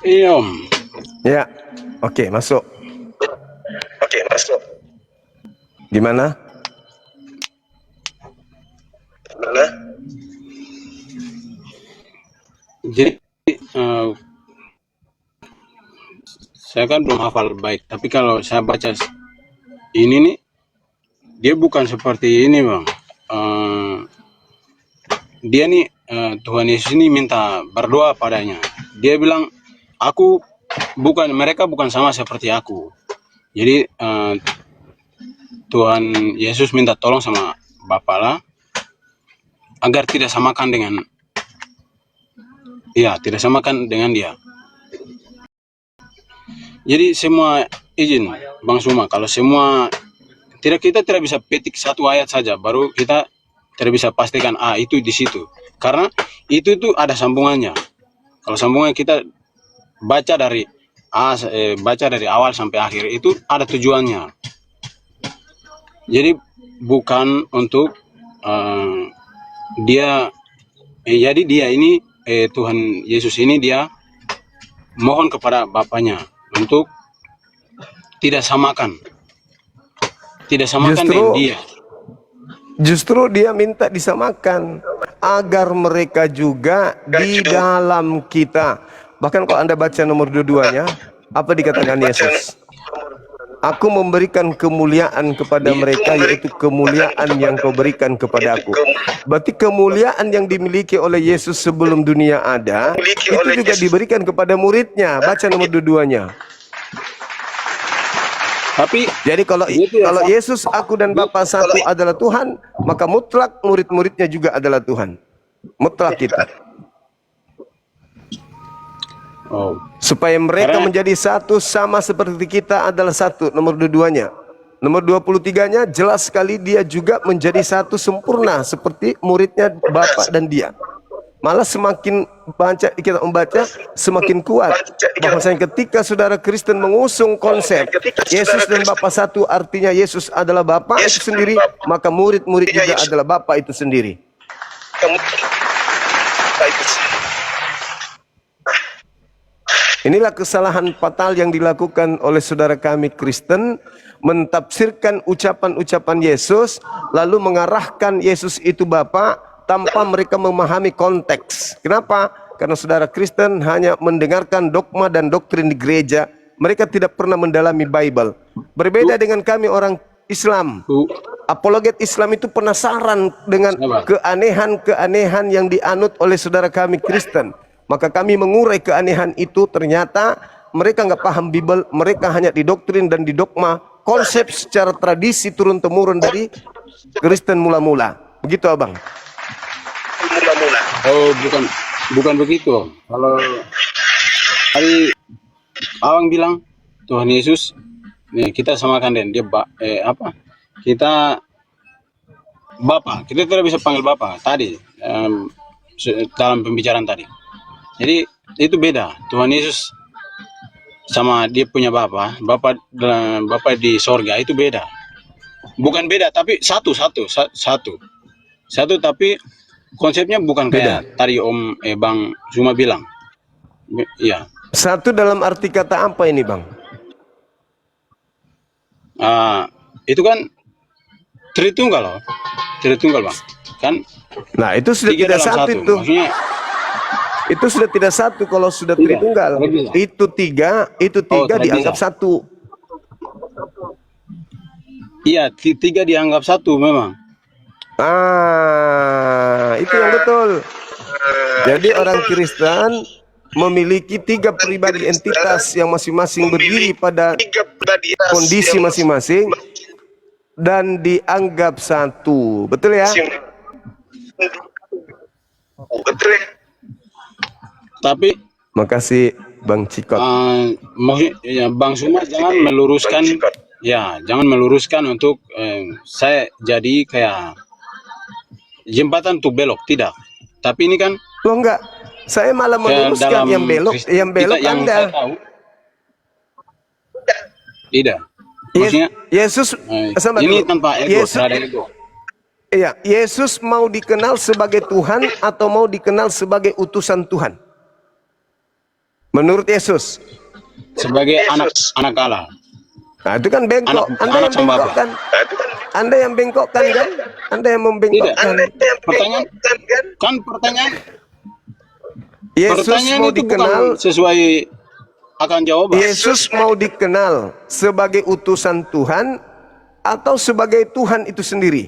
Iya. Ya, oke, masuk. Gimana? Jadi saya kan belum hafal baik, tapi kalau saya baca ini nih, dia bukan seperti ini Bang. Dia nih Tuhan Yesus ini minta berdoa padanya. Dia bilang, mereka bukan sama seperti aku. Jadi Tuhan Yesus minta tolong sama Bapa lah agar tidak samakan dengan tidak samakan dengan dia. Jadi semua izin Bang Suma, kalau semua kita tidak bisa petik satu ayat saja baru kita tidak bisa pastikan itu di situ. Karena itu ada sambungannya. Kalau sambungan kita baca dari awal sampai akhir itu ada tujuannya. Jadi bukan untuk jadi dia ini Tuhan Yesus ini dia mohon kepada Bapaknya untuk tidak samakan dengan dia. Justru dia minta disamakan agar mereka juga di dalam kita. Bahkan kalau Anda baca nomor 22-nya, apa dikatakan Yesus? Aku memberikan kemuliaan kepada mereka, yaitu kemuliaan yang kau berikan kepada aku. Berarti kemuliaan yang dimiliki oleh Yesus sebelum dunia ada, itu juga diberikan kepada muridnya. Baca nomor 22-nya. Tapi jadi kalau Yesus, aku dan Bapa satu adalah Tuhan, maka mutlak murid-muridnya juga adalah Tuhan. Mutlak kita. Supaya mereka menjadi satu sama seperti kita adalah satu. Nomor 22-nya. Nomor 23-nya jelas sekali dia juga menjadi satu sempurna seperti muridnya Bapak dan dia. Malah semakin kita membaca semakin kuat. Bahwasanya ketika saudara Kristen mengusung konsep Yesus dan Bapa satu, artinya Yesus adalah Bapa itu sendiri, maka murid-murid juga adalah Bapa itu sendiri. Inilah kesalahan fatal yang dilakukan oleh saudara kami Kristen, mentafsirkan ucapan-ucapan Yesus, lalu mengarahkan Yesus itu Bapa tanpa mereka memahami konteks. Kenapa? Karena saudara Kristen hanya mendengarkan dogma dan doktrin di gereja. Mereka tidak pernah mendalami Bible. Berbeda dengan kami orang Islam. Apologet Islam itu penasaran dengan keanehan-keanehan yang dianut oleh saudara kami Kristen. Maka kami mengurai keanehan itu, ternyata mereka nggak paham Bible, mereka hanya didoktrin dan didogma, konsep secara tradisi turun-temurun dari Kristen mula-mula. Begitu Abang? Oh, bukan begitu. Kalau tadi Abang bilang Tuhan Yesus, kita samakan dengan dia kita Bapa, kita tidak bisa panggil Bapa tadi dalam pembicaraan tadi. Jadi itu beda. Tuhan Yesus sama dia punya Bapa di sorga itu beda. Bukan beda, tapi satu, tapi konsepnya bukan kayak tadi Om Bang Suma bilang. Iya. Satu dalam arti kata apa ini Bang? Itu kan Tritunggal loh. Tritunggal Bang. Kan? Nah itu sudah tidak satu itu. Maksudnya, itu sudah tidak satu kalau sudah Tritunggal. Itu tiga dianggap satu. Iya, tiga dianggap satu memang. Itu yang betul. Jadi orang Kristen memiliki tiga pribadi entitas yang masing-masing berdiri pada kondisi masing-masing dan dianggap satu. Betul ya? Betul ya. Tapi makasih Bang Cikot. Bang Suma jangan meluruskan untuk saya jadi kayak jembatan untuk belok, tidak. Tapi ini kan enggak. Saya malah meluruskan yang belok Anda. Tidak. Maksudnya Yesus ini tanpa ego, ada ego. Iya, Yesus mau dikenal sebagai Tuhan atau mau dikenal sebagai utusan Tuhan? Menurut Yesus sebagai anak Allah. Nah, itu kan bengkok. Anda yang bengkokkan. Anda yang bengkokkan kan? Anda yang membengkokkan. Pertanyaan. Yesus mau dikenal sesuai akan jawaban. Yesus mau dikenal sebagai utusan Tuhan atau sebagai Tuhan itu sendiri?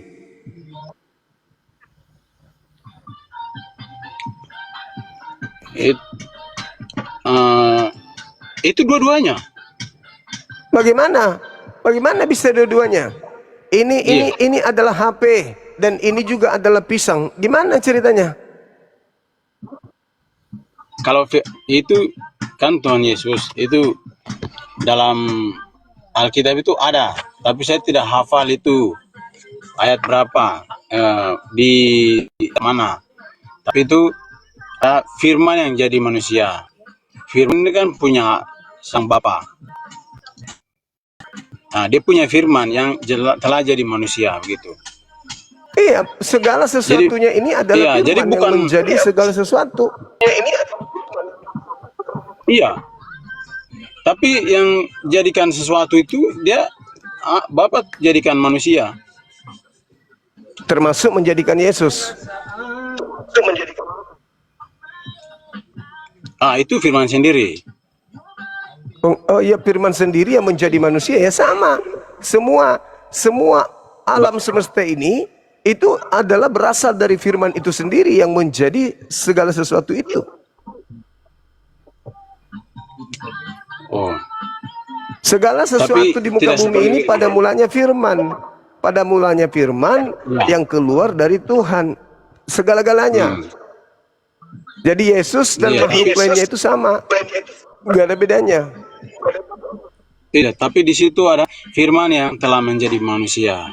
Itu dua-duanya. Bagaimana bisa dua-duanya? ini adalah HP dan ini juga adalah pisang. Gimana ceritanya? Kalau itu kan Tuhan Yesus itu dalam Alkitab itu ada, tapi saya tidak hafal itu ayat berapa di mana. Tapi itu firman yang jadi manusia. Firman ini kan punya sang Bapa. Nah, dia punya firman yang telah jadi manusia begitu. Iya, segala sesuatunya ini adalah firman jadi yang bukan menjadi segala sesuatu. Iya. Tapi yang jadikan sesuatu itu dia Bapa jadikan manusia. Termasuk menjadikan Yesus. Itu firman sendiri. Oh iya, firman sendiri yang menjadi manusia ya sama. Semua alam semesta ini itu adalah berasal dari firman itu sendiri yang menjadi segala sesuatu itu. Oh. Segala sesuatu di muka bumi ini pada mulanya firman. Pada mulanya firman yang keluar dari Tuhan. Segala-galanya. Jadi Yesus dan makhluk lainnya itu sama. Nggak ada bedanya. Tidak, tapi di situ ada firman yang telah menjadi manusia.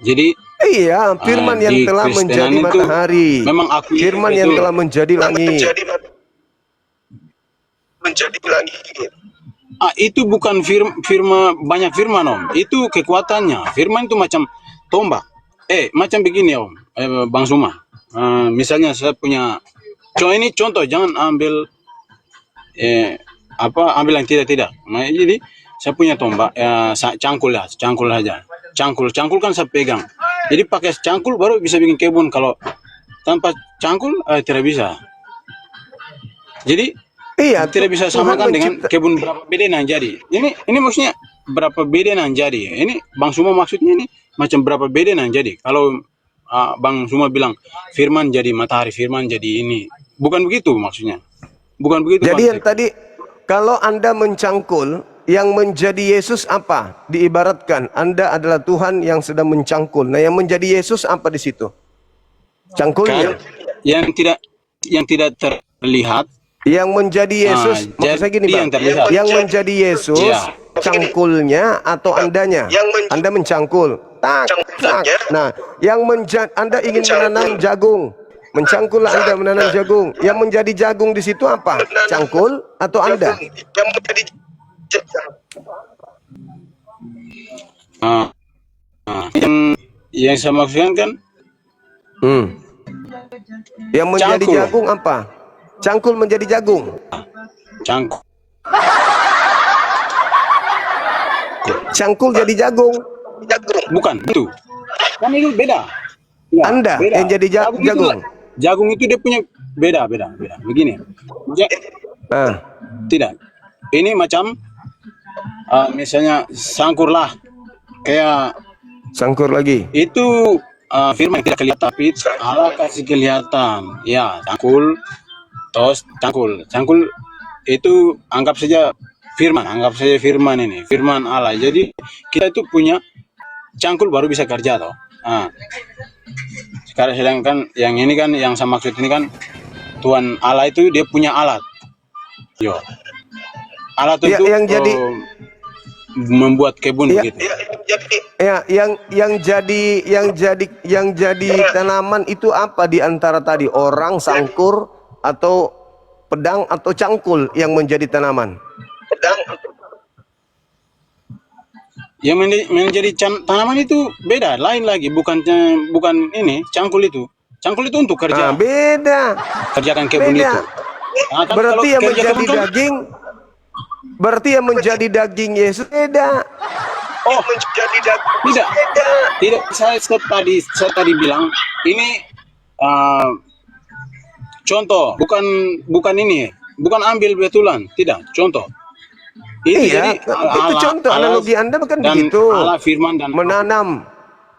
Jadi iya, firman yang telah menjadi matahari. Memang firman yang telah menjadi langit. Itu bukan firman banyak firman Om. Itu kekuatannya. Firman itu macam tombak. Macam begini Om. Bang Suma. Misalnya saya punya ini contoh, jangan ambil ambil yang tidak. Nah, jadi saya punya tombak, cangkul aja. Cangkul kan saya pegang. Jadi pakai cangkul baru bisa bikin kebun. Kalau tanpa cangkul tidak bisa. Jadi tidak bisa samakan dengan kebun berapa beda yang jadi. Ini maksudnya berapa beda yang jadi. Ini Bang Suma maksudnya ini macam berapa beda yang jadi. Kalau Bang Suma bilang firman jadi matahari, firman jadi ini. Bukan begitu maksudnya. Bukan begitu. Jadi yang tadi kalau Anda mencangkul, yang menjadi Yesus apa? Diibaratkan Anda adalah Tuhan yang sedang mencangkul. Nah, yang menjadi Yesus apa di situ? Cangkulnya. Yang tidak terlihat. Yang menjadi Yesus, maksud saya gini Bang. Yang menjadi Yesus, cangkulnya atau Andanya? Anda mencangkul. Tak. Nah, Anda ingin menanam jagung. Mencangkullah Anda menanam jagung. Yang menjadi jagung di situ apa? Cangkul atau Anda? Yang saya maksudkan kan yang menjadi jagung apa? Cangkul menjadi jagung. Cangkul jadi jagung. Bukan itu. Kan itu beda. Ya, Anda beda. Yang jadi jagung. Jagung itu dia punya beda. Begini. Tidak. Ini macam misalnya sangkur lah. Kayak sangkur lagi. Itu firman tidak kelihatan, tapi Allah kasih kelihatan. Ya, cangkul. Tos cangkul itu anggap saja firman ini, firman Allah. Jadi kita itu punya cangkul baru bisa kerja toh. Sekarang sedangkan yang ini kan yang saya maksud ini kan Tuhan Allah itu dia punya alat. Alat itu yang jadi membuat kebun begitu. Ya, yang jadi tanaman itu apa di antara tadi? Orang, sangkur, atau pedang atau cangkul yang menjadi tanaman? Yang menjadi tanaman itu beda, lain lagi, bukan ini cangkul itu untuk kerja. Beda. Kerjakan kebun itu. Berarti yang menjadi daging, berarti yang menjadi daging Yesus beda. Oh, tidak. Saya tadi bilang ini contoh, bukan ini, bukan ambil betulan, tidak, contoh. Itu contoh analogi Anda bukan begitu. Allah firman dan menanam.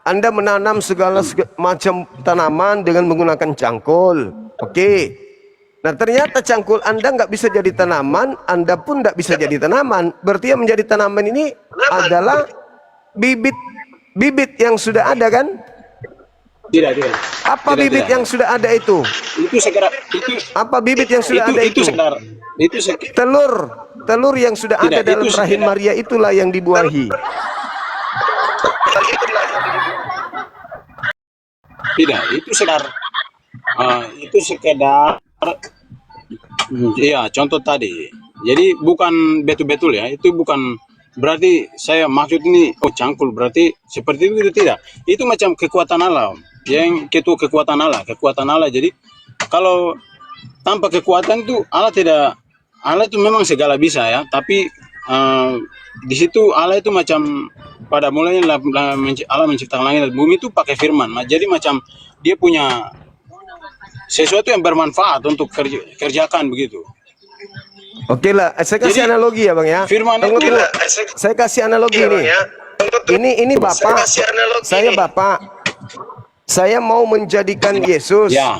Anda menanam segala macam tanaman dengan menggunakan cangkul. Oke. Nah, ternyata cangkul Anda nggak bisa jadi tanaman, Anda pun nggak bisa jadi tanaman. Berarti yang menjadi tanaman ini adalah bibit yang sudah ada kan? Tidak, tidak. Apa Tidak, bibit tidak. yang sudah ada itu? Itu sekedar itu Apa bibit yang sudah ada itu itu? sekedar itu sek- Telur yang sudah ada Tidak, dalam itu rahim sekedar- Maria itulah yang dibuahi. tidak, itu sekedar iya, contoh tadi. Jadi bukan betul-betul ya, itu bukan berarti saya maksud ini cangkul berarti seperti itu tidak. Itu macam kekuatan Allah, Om. Yang kekuatan Allah. Jadi kalau tanpa kekuatan itu Allah itu memang segala bisa ya, tapi di situ Allah itu macam pada mulanya Allah menciptakan langit dan bumi itu pakai firman. Jadi macam dia punya sesuatu yang bermanfaat untuk kerjakan begitu. Oke lah, saya kasih Jadi, analogi ya bang ya. firman Tunggu, itu- tunggu. Saya kasih analogi nih. Ini bapak. Saya bapak. Saya mau menjadikan Yesus. Ya,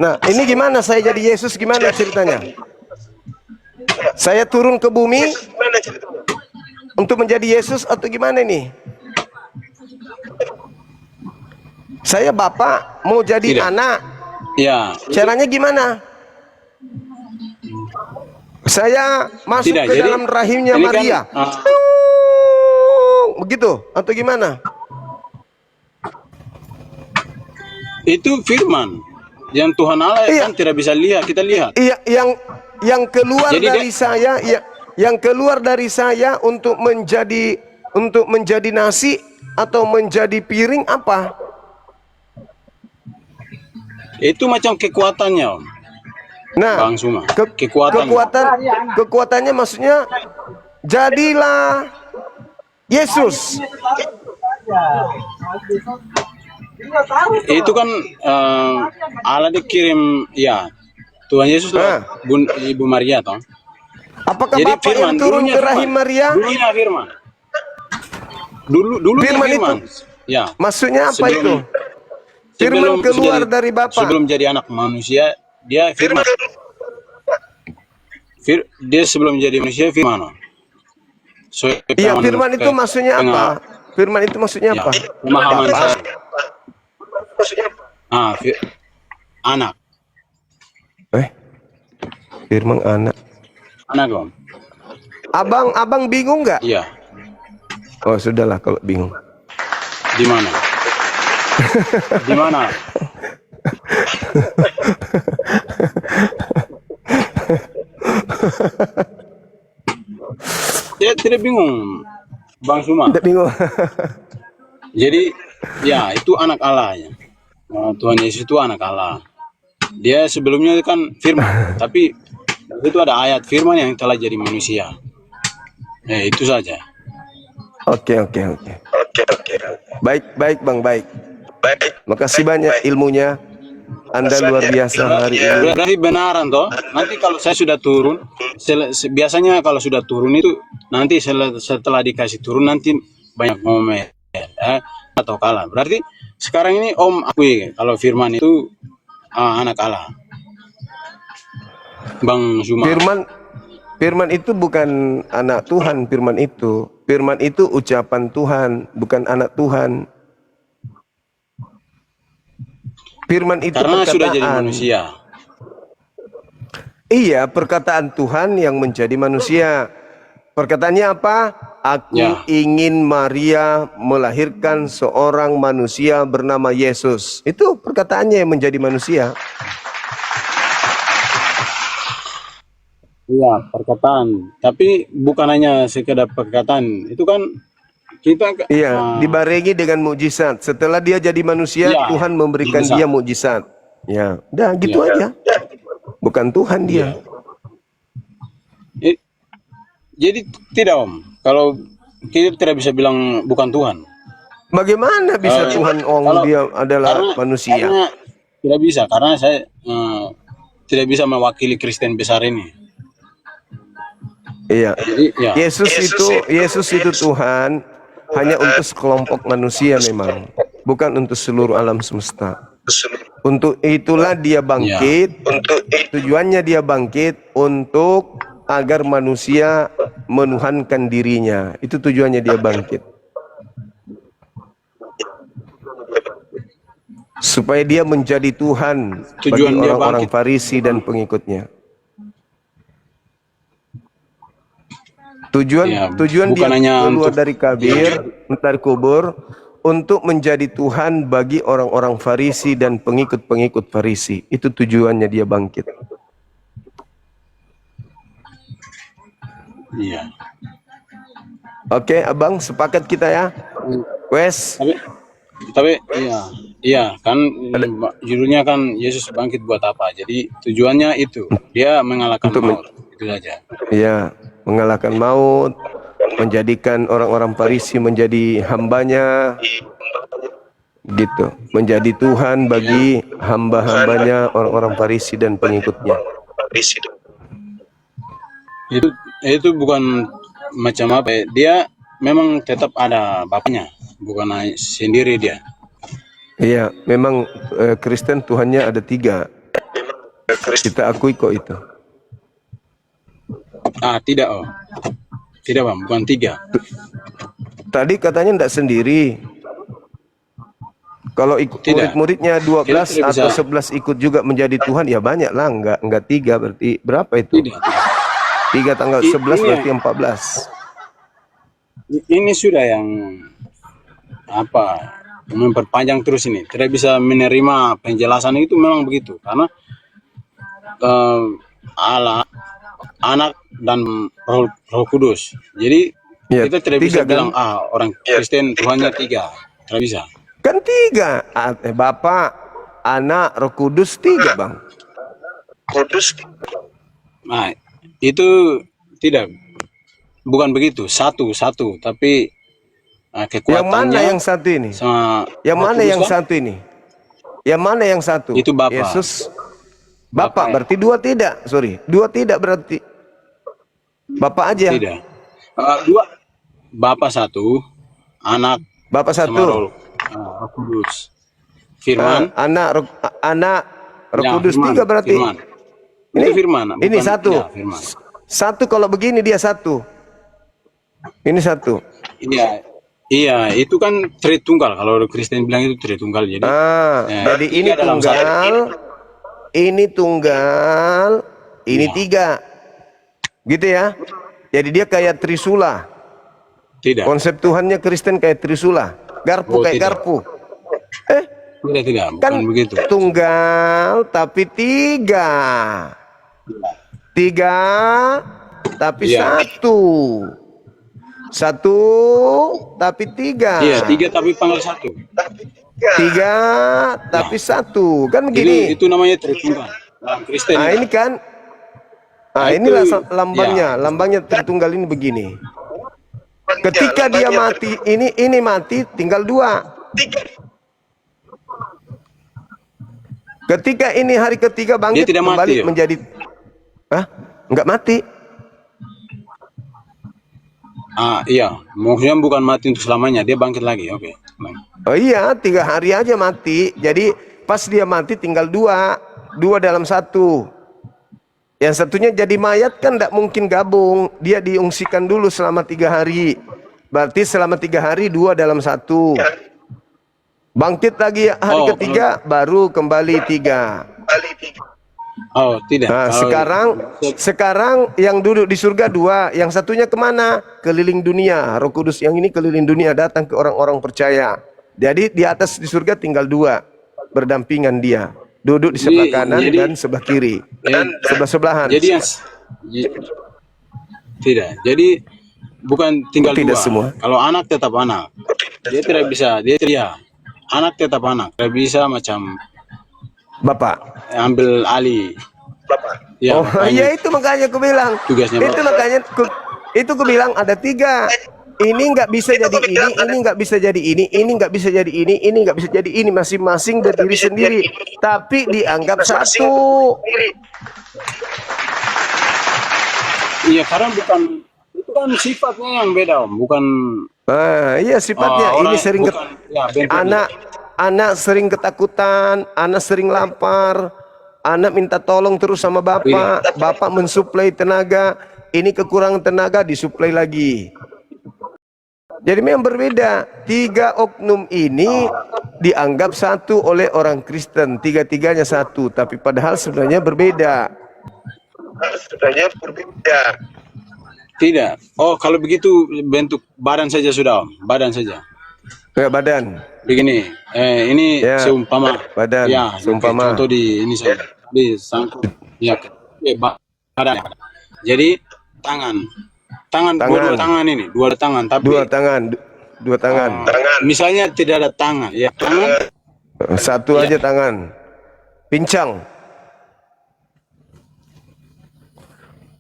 Nah, ini gimana saya jadi Yesus? Gimana ceritanya? Saya turun ke bumi untuk menjadi Yesus atau gimana nih? Saya bapak mau jadi Tidak. anak. ya. Caranya gimana? Saya masuk Tidak, ke jadi dalam rahimnya ini kan, Maria. Begitu atau gimana? Itu firman yang Tuhan Allah Iya. kan tidak bisa lihat, kita lihat. Iya, yang keluar Jadi dari saya, yang keluar dari saya untuk menjadi nasi atau menjadi piring apa? Itu macam kekuatannya, Om. Nah, Bang Suma. Kekuatan. kekuatannya maksudnya jadilah Yesus. Itu kan Allah dikirim ya. Tuhan Yesus lah, Ibu Maria toh. Apakah Jadi Bapak yang turun ke rahim Maria? Dulunya firman. Dulu Firman firman. itu? Ya. Maksudnya apa Sebelum- itu? Firman keluar dari Bapak. Sebelum jadi anak manusia, dia firman. Dia sebelum jadi manusia firman. Iya, firman itu maksudnya apa? Firman itu maksudnya apa? Pemahaman saya. Anak. Firman anak. Anak, Om. Abang bingung nggak? Iya. Oh, sudahlah kalau bingung. Di mana? Di mana? Saya tidak bingung, Bang Suma. Tidak bingung. Jadi, ya itu anak Allah ya. Tuhan Yesus itu anak Allah. Dia sebelumnya kan firman, tapi itu ada ayat firman yang telah jadi manusia. Ya, itu saja. Oke. Baik, Bang, baik. Makasih banyak ilmunya. Anda luar biasa hari ini. Berarti benaran toh. Nanti kalau saya sudah turun, biasanya kalau sudah turun itu nanti setelah dikasih turun nanti banyak momen atau kalah. Berarti sekarang ini Om akui kalau firman itu anak Allah. Bang Zuma. Firman itu bukan anak Tuhan, firman itu. Firman itu ucapan Tuhan, bukan anak Tuhan. Firman itu Karena perkataan. sudah jadi manusia. Iya, perkataan Tuhan yang menjadi manusia. Perkataannya apa? Aku ingin Maria melahirkan seorang manusia bernama Yesus. Itu perkataannya yang menjadi manusia. Iya, perkataan. Tapi bukan hanya sekedar perkataan. Itu kan kita dibarengi dengan mukjizat. Setelah dia jadi manusia, Tuhan memberikan dia mukjizat. Ya, udah gitu aja. Bukan Tuhan dia. Jadi tidak Om. Kalau kita tidak bisa bilang bukan Tuhan. Bagaimana bisa Tuhan dia adalah manusia? Karena tidak bisa. Karena saya tidak bisa mewakili Kristen besar ini. Iya. Jadi, Yesus itu Tuhan hanya untuk sekelompok manusia memang, bukan untuk seluruh alam semesta. Untuk itulah dia bangkit. Tujuannya dia bangkit untuk agar manusia menuhankan dirinya. Itu tujuannya dia bangkit. supaya dia menjadi Tuhan bagi Tujuan dia orang-orang bangkit. Farisi dan pengikutnya. Tujuan Ya, tujuan dia bukan hanya keluar untuk- dari dari kubur untuk menjadi Tuhan bagi orang-orang Farisi dan pengikut-pengikut Farisi. Itu tujuannya dia bangkit. Iya. Oke, Abang, sepakat kita ya? Wes. Tapi iya kan judulnya kan Yesus bangkit buat apa? Jadi tujuannya itu dia mengalahkan maut. Itu saja. Iya, mengalahkan maut, menjadikan orang-orang Farisi menjadi hambanya, gitu, menjadi Tuhan bagi hamba-hambanya orang-orang Farisi dan pengikutnya. Itu bukan macam apa ya? Dia memang tetap ada bapaknya, bukan sendiri dia. Iya, memang Kristen Tuhannya ada 3. Kita akui kok itu. Tidak tidak bang, bukan 3. Tadi katanya tidak sendiri. Kalau Tidak. murid-muridnya 12 Kita tidak atau bisa. 11 ikut juga menjadi Tuhan, ya banyak lah, enggak 3 berarti berapa itu? Tidak. 3 tanggal 11 Ini- berarti 14. Ini sudah yang memperpanjang terus ini. Tidak bisa menerima penjelasan itu memang begitu karena Allah, Anak dan Roh Kudus. Jadi Ya, kita tidak 3 bisa kan? bilang orang Kristen Tuhannya 3. Tidak bisa. Kan 3, Bapa, Anak, Roh Kudus 3 bang. Nah, itu tidak, bukan begitu, satu, tapi Yang mana kekuatannya yang satu ini? sama Yang Roh mana Kudus yang kan? satu ini? Yang mana yang satu? Itu Bapa. Yesus. Bapa Bapa. berarti 2 tidak. Sorry, 2 tidak berarti. Bapa aja. Tidak. 2, Bapa 1, Anak Bapa sama 1. Roh Kudus. Firman. Anak, Roh Ya, Kudus firman, 3 berarti. Firman. Itu firman. Ini bukan- 1. ya, firman. 1 kalau begini dia 1. Ini 1. Iya, itu kan Tritunggal. Kalau Kristen bilang itu Tritunggal. Jadi Jadi ini tiga dalam satu. tunggal, ini tunggal, ini 3. Gitu ya. Jadi dia kayak Trisula. Tidak. Konsep Tuhannya Kristen kayak Trisula. Garpu kayak tidak. garpu. Tidak, bukan Kan begitu. tunggal tapi 3. 3 tapi Iya. 1. 1 tapi 3. Iya, 3 tapi panggil 1. 3 tapi 1. Kan begini. Itu namanya Tritunggal. Dalam Kristen. Nah ini kan, Itu- inilah lambangnya, ya. lambangnya Tritunggal ini begini. Ketika dia mati, ini mati, tinggal 2. Ketika ini hari ketiga bangkit, Dia tidak mati, kembali ya? menjadi, enggak mati. Iya, maksudnya bukan mati untuk selamanya, dia bangkit lagi. Oke. Oh iya, 3 hari aja mati. Jadi pas dia mati tinggal 2 dalam 1. Yang satunya jadi mayat kan tidak mungkin gabung. Dia diungsikan dulu selama 3 hari. Berarti selama 3 hari 2 dalam 1. Bangkit lagi hari ketiga baru kembali 3. Oh, tidak. Nah, Kalau- sekarang yang duduk di surga 2, yang satunya kemana? Keliling dunia. Roh Kudus yang ini keliling dunia datang ke orang-orang percaya. Jadi di atas di surga tinggal 2 berdampingan dia. Duduk di sebelah kanan dan sebelah kiri. Sebelah-sebelahan. Jadi tidak. Jadi bukan tinggal Tidak 2. semua. Kalau anak tetap anak. Dia tidak bisa, anak tetap anak. Tidak bisa macam Bapak. ambil alih. Ya, Oh makanya iya itu makanya aku bilang. tugasnya Itu Bapak. makanya aku bilang ada 3. Ini nggak bisa jadi ini nggak bisa jadi ini nggak bisa jadi ini nggak bisa jadi ini, masing-masing berdiri sendiri, tapi dianggap 1. Iya, karena itu kan sifatnya yang beda, Om. Bukan Iya sifatnya. Ini sering bentuknya. anak sering ketakutan, anak sering lapar, anak minta tolong terus sama bapak, bapak mensuplai tenaga, ini kekurangan tenaga disuplai lagi. Jadi memang berbeda. 3 oknum ini dianggap satu oleh orang Kristen, tiga-tiganya satu, tapi padahal sebenarnya berbeda. Tidak. Oh, kalau begitu bentuk badan saja sudah, Om. Badan saja. Kayak badan. Begini, ini Ya, seumpama. badan, Ya, seumpama. contoh di ini saja. Di sangkut. Ya, badan. Jadi tangan, dua tangan ini, dua tangan. Tapi Dua tangan. misalnya tidak ada tangan, ya tangan. Satu aja tangan. Pincang.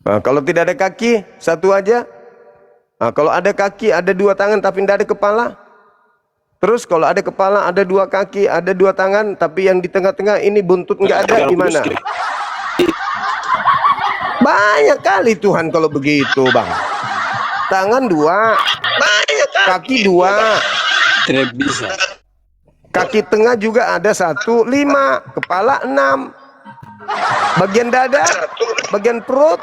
Nah, kalau tidak ada kaki, satu aja. Nah, kalau ada kaki, ada dua tangan tapi tidak ada kepala. Terus kalau ada kepala, ada dua kaki, ada dua tangan, tapi yang di tengah-tengah ini buntut nggak ada, gimana? Banyak kali Tuhan kalau begitu, Bang. Tangan dua, kaki dua, Tidak bisa. kaki tengah juga ada 1, 5, kepala 6, bagian dada, bagian perut,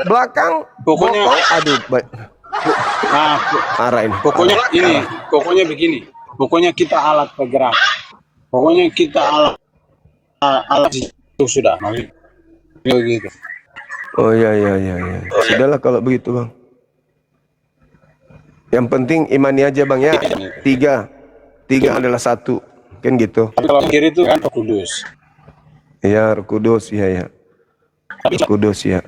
belakang, Pokoknya- bokong, aduh, Nah, arah ini. pokoknya ini, pokoknya begini. Pokoknya kita alat penggerak. Pokoknya kita alat itu sudah. Begitu. Oh ya. Sudahlah kalau begitu, Bang. Yang penting imani aja, Bang, ya. Tiga adalah satu, kan gitu. Tapi kalau kiri itu kan Roh Kudus. Ya, Roh Kudus, ya. Roh Kudus, ya.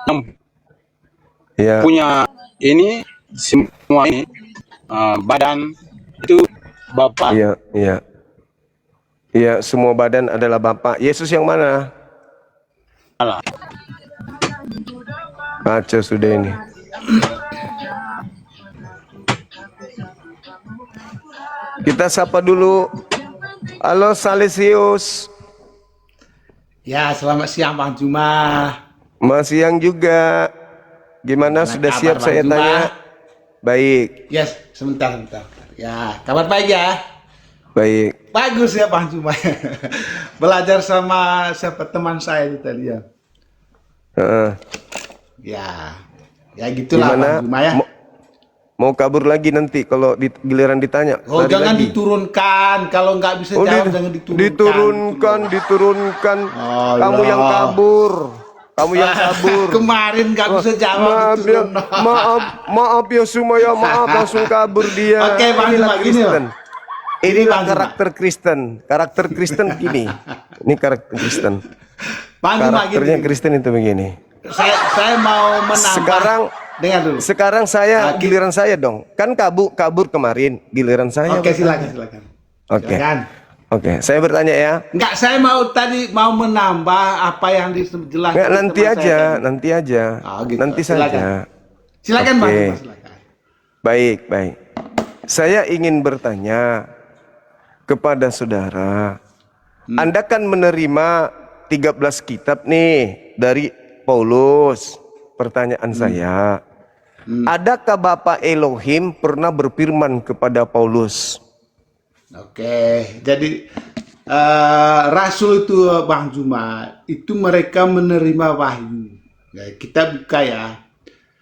Yang Ya, punya ini semua ini badan itu Bapak. iya. Iya, semua badan adalah Bapa. Yesus yang mana? Allah. Kacau sudah ini. Kita sapa dulu. Halo Salesius. Ya, selamat siang Bang Juma. Masih siang juga. Gimana, sudah kabar, siap Bang saya Juma? tanya? Baik, Yes, sebentar. Ya, kabar baik ya. baik. Bagus ya Bang Juma. Belajar sama siapa teman saya itu tadi ya. Heeh. Ya gitulah Gimana? Bang Juma ya. Mau kabur lagi nanti kalau giliran ditanya. Oh, lari jangan lagi. diturunkan. Kalau nggak bisa Oh, jawab jangan diturunkan. diturunkan. Oh, Kamu iya. yang kabur. Kamu yang kabur. Kemarin nggak bisa jawab Maaf ya, diturun. maaf ya Sumaya, maaf langsung kabur dia. Oke, Bang Inilah Juma, gini, Kristen. Bang Inilah Juma. karakter Kristen. Karakter Kristen gini. Ini karakter Kristen. Bang Juma Karakternya gini. Kristen itu begini. Saya mau menambah. Dengar dulu. Sekarang saya giliran saya dong. Kan kabur kemarin, giliran saya. Oke, bertanya. silakan. Oke. Silakan. Oke, saya bertanya ya. Enggak, saya mau menambah apa yang dijelaskan. Nggak, nanti teman aja, saya tadi. nanti aja. Oh, gitu. Nanti Silakan. saja. Silakan Bang, Oke. silakan. Baik. Saya ingin bertanya kepada saudara. Anda kan menerima 13 kitab nih dari Paulus. Pertanyaan saya, adakah Bapak Elohim pernah berfirman kepada Paulus? Oke, jadi Rasul itu Bang Juma, itu mereka menerima wahyu. Ya, kita buka ya.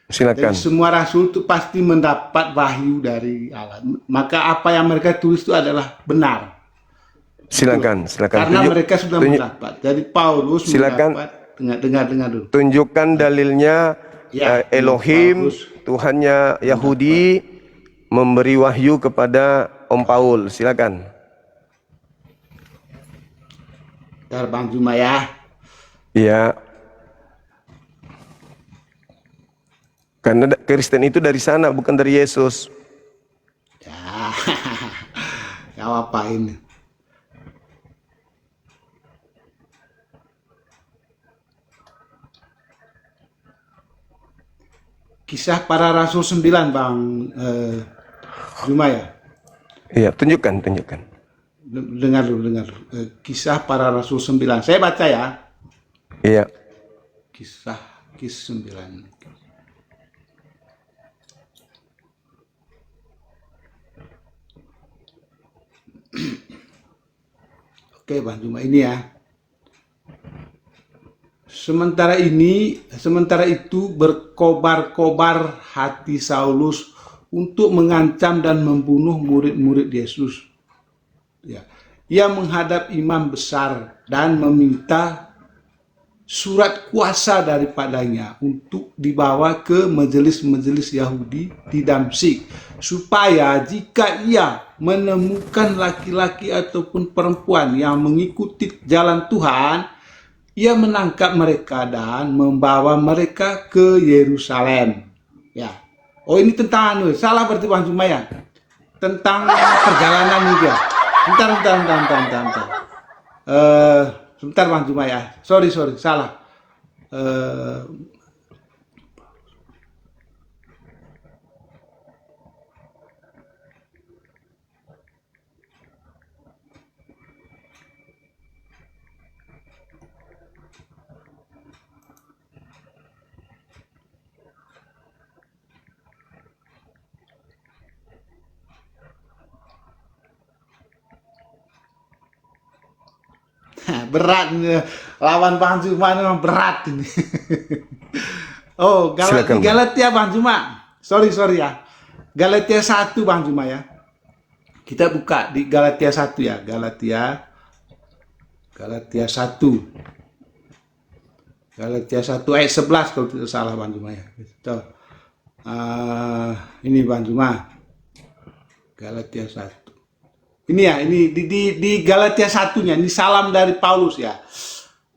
Silakan. Jadi semua Rasul itu pasti mendapat wahyu dari Allah. Maka apa yang mereka tulis itu adalah benar. Silakan. Karena mereka sudah mendapat. Jadi Paulus Silakan. mendapat. Dengar dulu. Tunjukkan dalilnya. Ya, Elohim, Paulus. Tuhannya Yahudi, memberi wahyu kepada Om Paul. Silakan. Bentar Bang Juma ya. Ya. Karena Kristen itu dari sana, bukan dari Yesus. Ya. Gak apa ini. Kisah para Rasul 9 Bang Juma ya. Iya, tunjukkan. Dengar dulu. Kisah para Rasul 9. Saya baca ya. Iya. Kisah 9. Oke Bang Juma, ini ya. Sementara itu berkobar-kobar hati Saulus untuk mengancam dan membunuh murid-murid Yesus. Ya. Ia menghadap imam besar dan meminta surat kuasa daripadanya untuk dibawa ke majelis-majelis Yahudi di Damsyik, supaya jika ia menemukan laki-laki ataupun perempuan yang mengikuti jalan Tuhan, ia menangkap mereka dan membawa mereka ke Yerusalem. Ya. Oh, ini tentang salah berarti Bang Jumaya. Tentang perjalanan juga. Bentar. Sebentar Bang Jumaya. Sorry, salah. Berat ini. Lawan Bang Juma memang berat ini. Oh, Galatia Bang Juma. Sorry ya. Galatia 1 Bang Juma ya. Kita buka di Galatia 1 ya. Galatia 1. Galatia 1 ayat 11 kalau tidak salah Bang Juma ya. Ini Bang Juma. Galatia 1. Ini ya, ini di Galatia 1-nya, ini salam dari Paulus ya.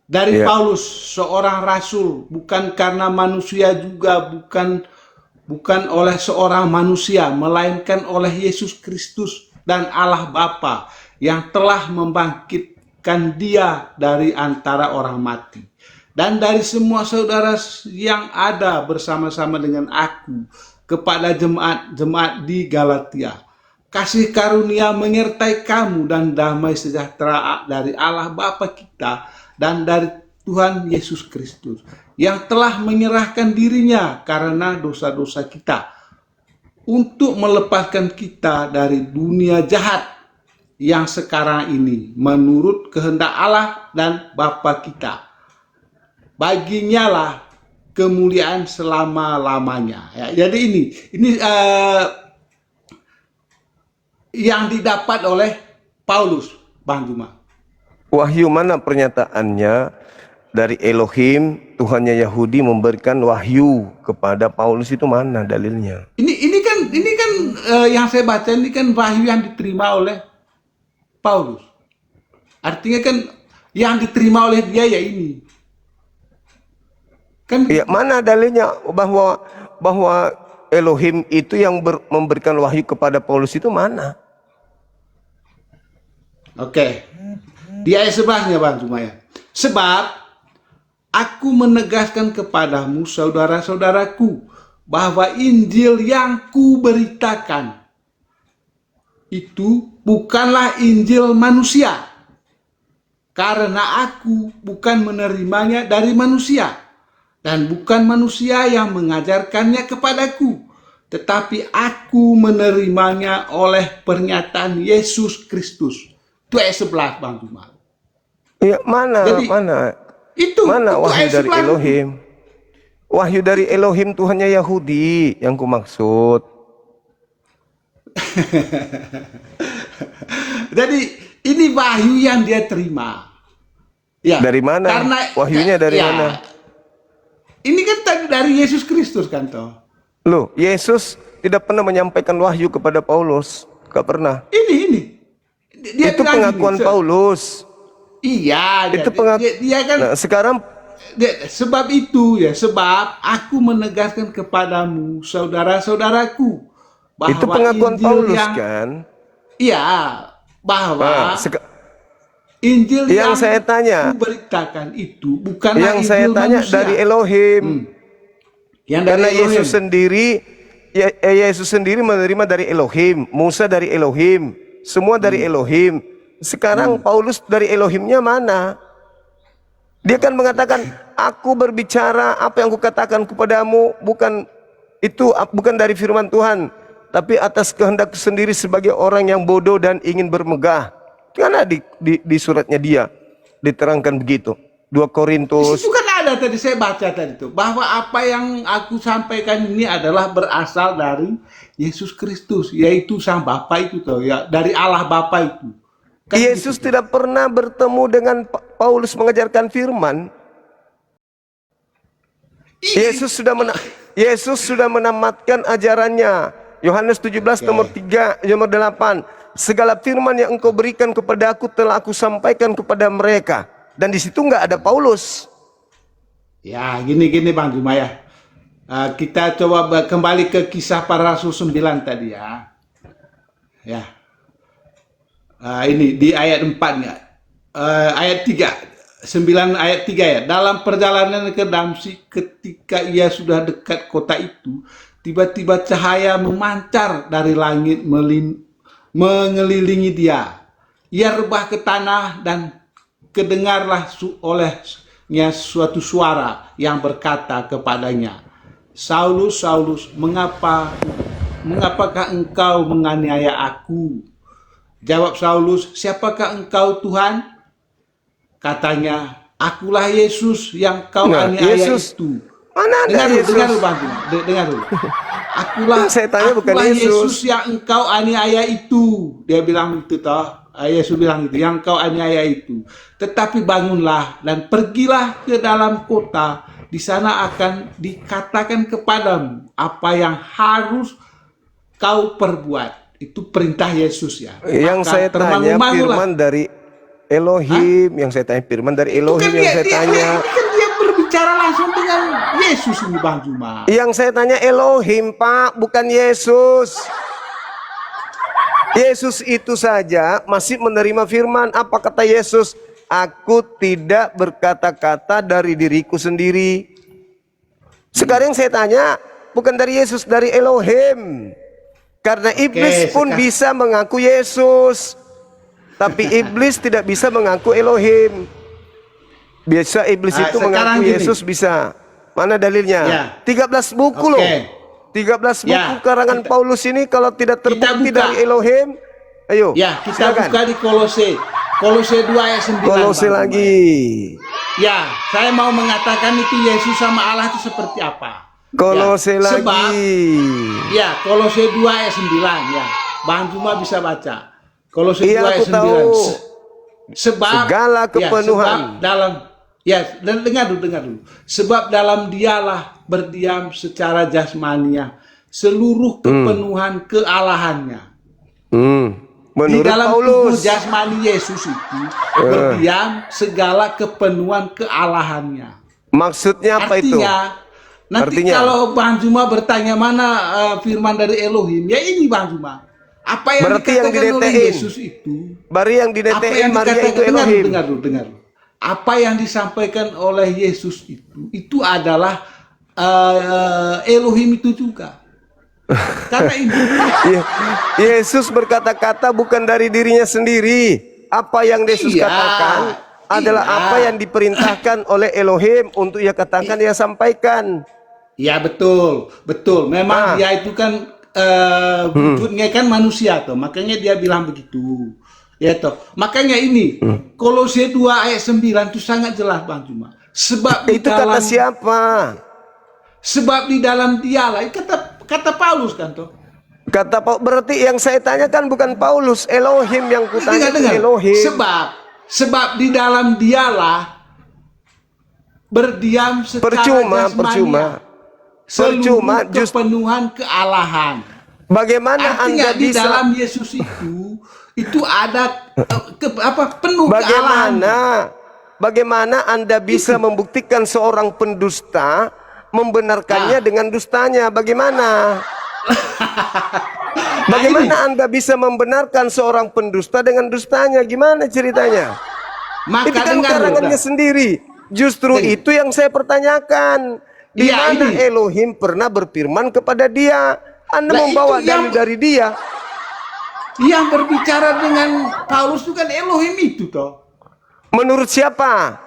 Dari Paulus, seorang rasul, bukan karena manusia juga, bukan oleh seorang manusia, melainkan oleh Yesus Kristus dan Allah Bapa yang telah membangkitkan Dia dari antara orang mati. Dan dari semua saudara yang ada bersama-sama dengan aku kepada jemaat di Galatia. Kasih karunia menyertai kamu dan damai sejahtera dari Allah Bapa kita dan dari Tuhan Yesus Kristus yang telah menyerahkan dirinya karena dosa-dosa kita untuk melepaskan kita dari dunia jahat yang sekarang ini menurut kehendak Allah dan Bapa kita. Baginya lah kemuliaan selama-lamanya. Ya, jadi ini yang didapat oleh Paulus, Bang Juma. Wahyu mana pernyataannya dari Elohim, Tuhannya Yahudi memberikan wahyu kepada Paulus, itu mana dalilnya? Ini kan yang saya baca ini kan wahyu yang diterima oleh Paulus. Artinya kan yang diterima oleh dia ya ini. Kan ya, mana dalilnya bahwa Elohim itu yang memberikan wahyu kepada Paulus itu mana? Oke. Di ayat 11-nya Bang Jumaya. Sebab aku menegaskan kepadamu saudara-saudaraku bahwa Injil yang kuberitakan itu bukanlah Injil manusia. Karena aku bukan menerimanya dari manusia. Dan bukan manusia yang mengajarkannya kepadaku, tetapi aku menerimanya oleh pernyataan Yesus Kristus. Itu ayat 11 Bang Juma. Ya, mana? Itu wahyu dari Elohim. Wahyu dari Elohim Tuhannya Yahudi yang kumaksud. Jadi ini wahyu yang dia terima. Ya. Dari mana? Karena wahyunya dari mana? Ini kan tadi dari Yesus Kristus kan toh. Loh, Yesus tidak pernah menyampaikan wahyu kepada Paulus. Gak pernah. Ini. Dia itu pengakuan Paulus. Iya. Itu dia kan. Nah, sekarang sebab itu ya, sebab aku menegaskan kepadamu saudara-saudaraku bahwa itu pengakuan Injil Paulus kan? Iya, bahwa Injil yang saya tanya, beritakan itu bukanlah yang Injil saya tanya manusia. dari Elohim. Yang dari Karena Elohim. Yesus sendiri menerima dari Elohim, Musa dari Elohim, semua dari Elohim. Sekarang Paulus dari Elohimnya mana? Dia kan mengatakan, aku berbicara apa yang kukatakan kepadamu bukan dari firman Tuhan, tapi atas kehendak sendiri sebagai orang yang bodoh dan ingin bermegah. Karena di suratnya dia diterangkan begitu. 2 Korintus ada tadi saya baca tadi tuh bahwa apa yang aku sampaikan ini adalah berasal dari Yesus Kristus, yaitu sang Bapa itu tuh ya, dari Allah Bapa itu. Kan Yesus gitu, tidak pernah bertemu dengan Paulus mengajarkan firman. Yesus sudah menamatkan ajarannya. Yohanes 17 nomor 3 nomor 8. Segala firman yang engkau berikan kepada aku telah aku sampaikan kepada mereka. Dan di situ nggak ada Paulus. Ya, gini Bang Juma ya. Kita coba kembali ke kisah para rasul 9 tadi ya. Ya. Ini di ayat 4-nya. Ayat 3. 9 ayat 3 ya. Dalam perjalanan ke Damsyik ketika ia sudah dekat kota itu, tiba-tiba cahaya memancar dari langit mengelilingi dia. Ia rebah ke tanah dan kedengarlah olehnya suatu suara yang berkata kepadanya, Saulus, Saulus, mengapakah engkau menganiaya aku? Jawab Saulus, siapakah engkau Tuhan? Katanya, akulah Yesus yang kau aniaya itu. Mana ada Yesus? Dengar dulu. Akulah Yesus yang engkau aniaya itu. Dia bilang itu toh. Yesus bilang itu, yang kau aniaya itu. Tetapi bangunlah dan pergilah ke dalam kota. Di sana akan dikatakan kepadamu apa yang harus kau perbuat. Itu perintah Yesus ya. Yang saya tanya firman dari Elohim. Yang saya tanya firman dari Elohim. Yang saya tanya. Dia berbicara langsung dengan Yesus ini Bang Juma. Yang saya tanya Elohim Pak, bukan Yesus. Yesus itu saja masih menerima firman. Apa kata Yesus? Aku tidak berkata-kata dari diriku sendiri. Sekarang saya tanya, bukan dari Yesus, dari Elohim. Karena iblis pun bisa mengaku Yesus, tapi iblis tidak bisa mengaku Elohim. Biasa iblis itu mengaku Yesus bisa. Mana dalilnya? 13 buku loh. 13 buku karangan Paulus ini kalau tidak terbukti dari Elohim, ayo. Ya, kita buka di Kolose 2 ayat 9. Kolose lagi. Ya, saya mau mengatakan itu Yesus sama Allah itu seperti apa. Kolose lagi. Sebab, ya, Kolose 2 ayat 9 ya. Bang Juma bisa baca. Kolose 2 ayat 9. Sebab segala kepenuhan dan dengar dulu. Sebab dalam dialah berdiam secara jasmania seluruh kepenuhan kealahannya. Menurut di dalam Paulus, tubuh jasmani Yesus itu berdiam segala kepenuhan kealahannya. Maksudnya apa itu? Nanti kalau Bang Juma bertanya mana firman dari Elohim, ya ini Bang Juma. Apa yang dikatakan oleh Yesus itu? Bari yang dinetein Maria itu Elohim. Dengar. Apa yang disampaikan oleh Yesus itu adalah Elohim itu juga. Karena ini Yesus berkata-kata bukan dari dirinya sendiri. Apa yang Yesus katakan adalah apa yang diperintahkan oleh Elohim untuk ia katakan, ia sampaikan. Ya betul. Memang dia itu kan wujudnya kan manusia toh, makanya dia bilang begitu. Ya toh. Makanya ini Kolose 2 ayat 9 itu sangat jelas Bang Juma. Sebab itu kata siapa? Sebab di dalam dialah kata Paulus kan toh. Kata berarti yang saya tanyakan bukan Paulus, Elohim yang kutanya. Elohim. Sebab di dalam dialah berdiam secara jasmania seluruh kepenuhan kealahan. Bagaimana artinya Anda di bisa dalam Yesus itu ada penuh kealahan. Bagaimana Anda bisa membuktikan seorang pendusta membenarkannya dengan dustanya? Bagaimana? Bagaimana Anda bisa membenarkan seorang pendusta dengan dustanya? Gimana ceritanya? Itu kan karangannya sendiri. Justru itu yang saya pertanyakan. Di mana Elohim pernah berfirman kepada dia? Anda membawa dalil dari dia. Yang berbicara dengan Paulus itu kan Elohim itu toh. Menurut siapa?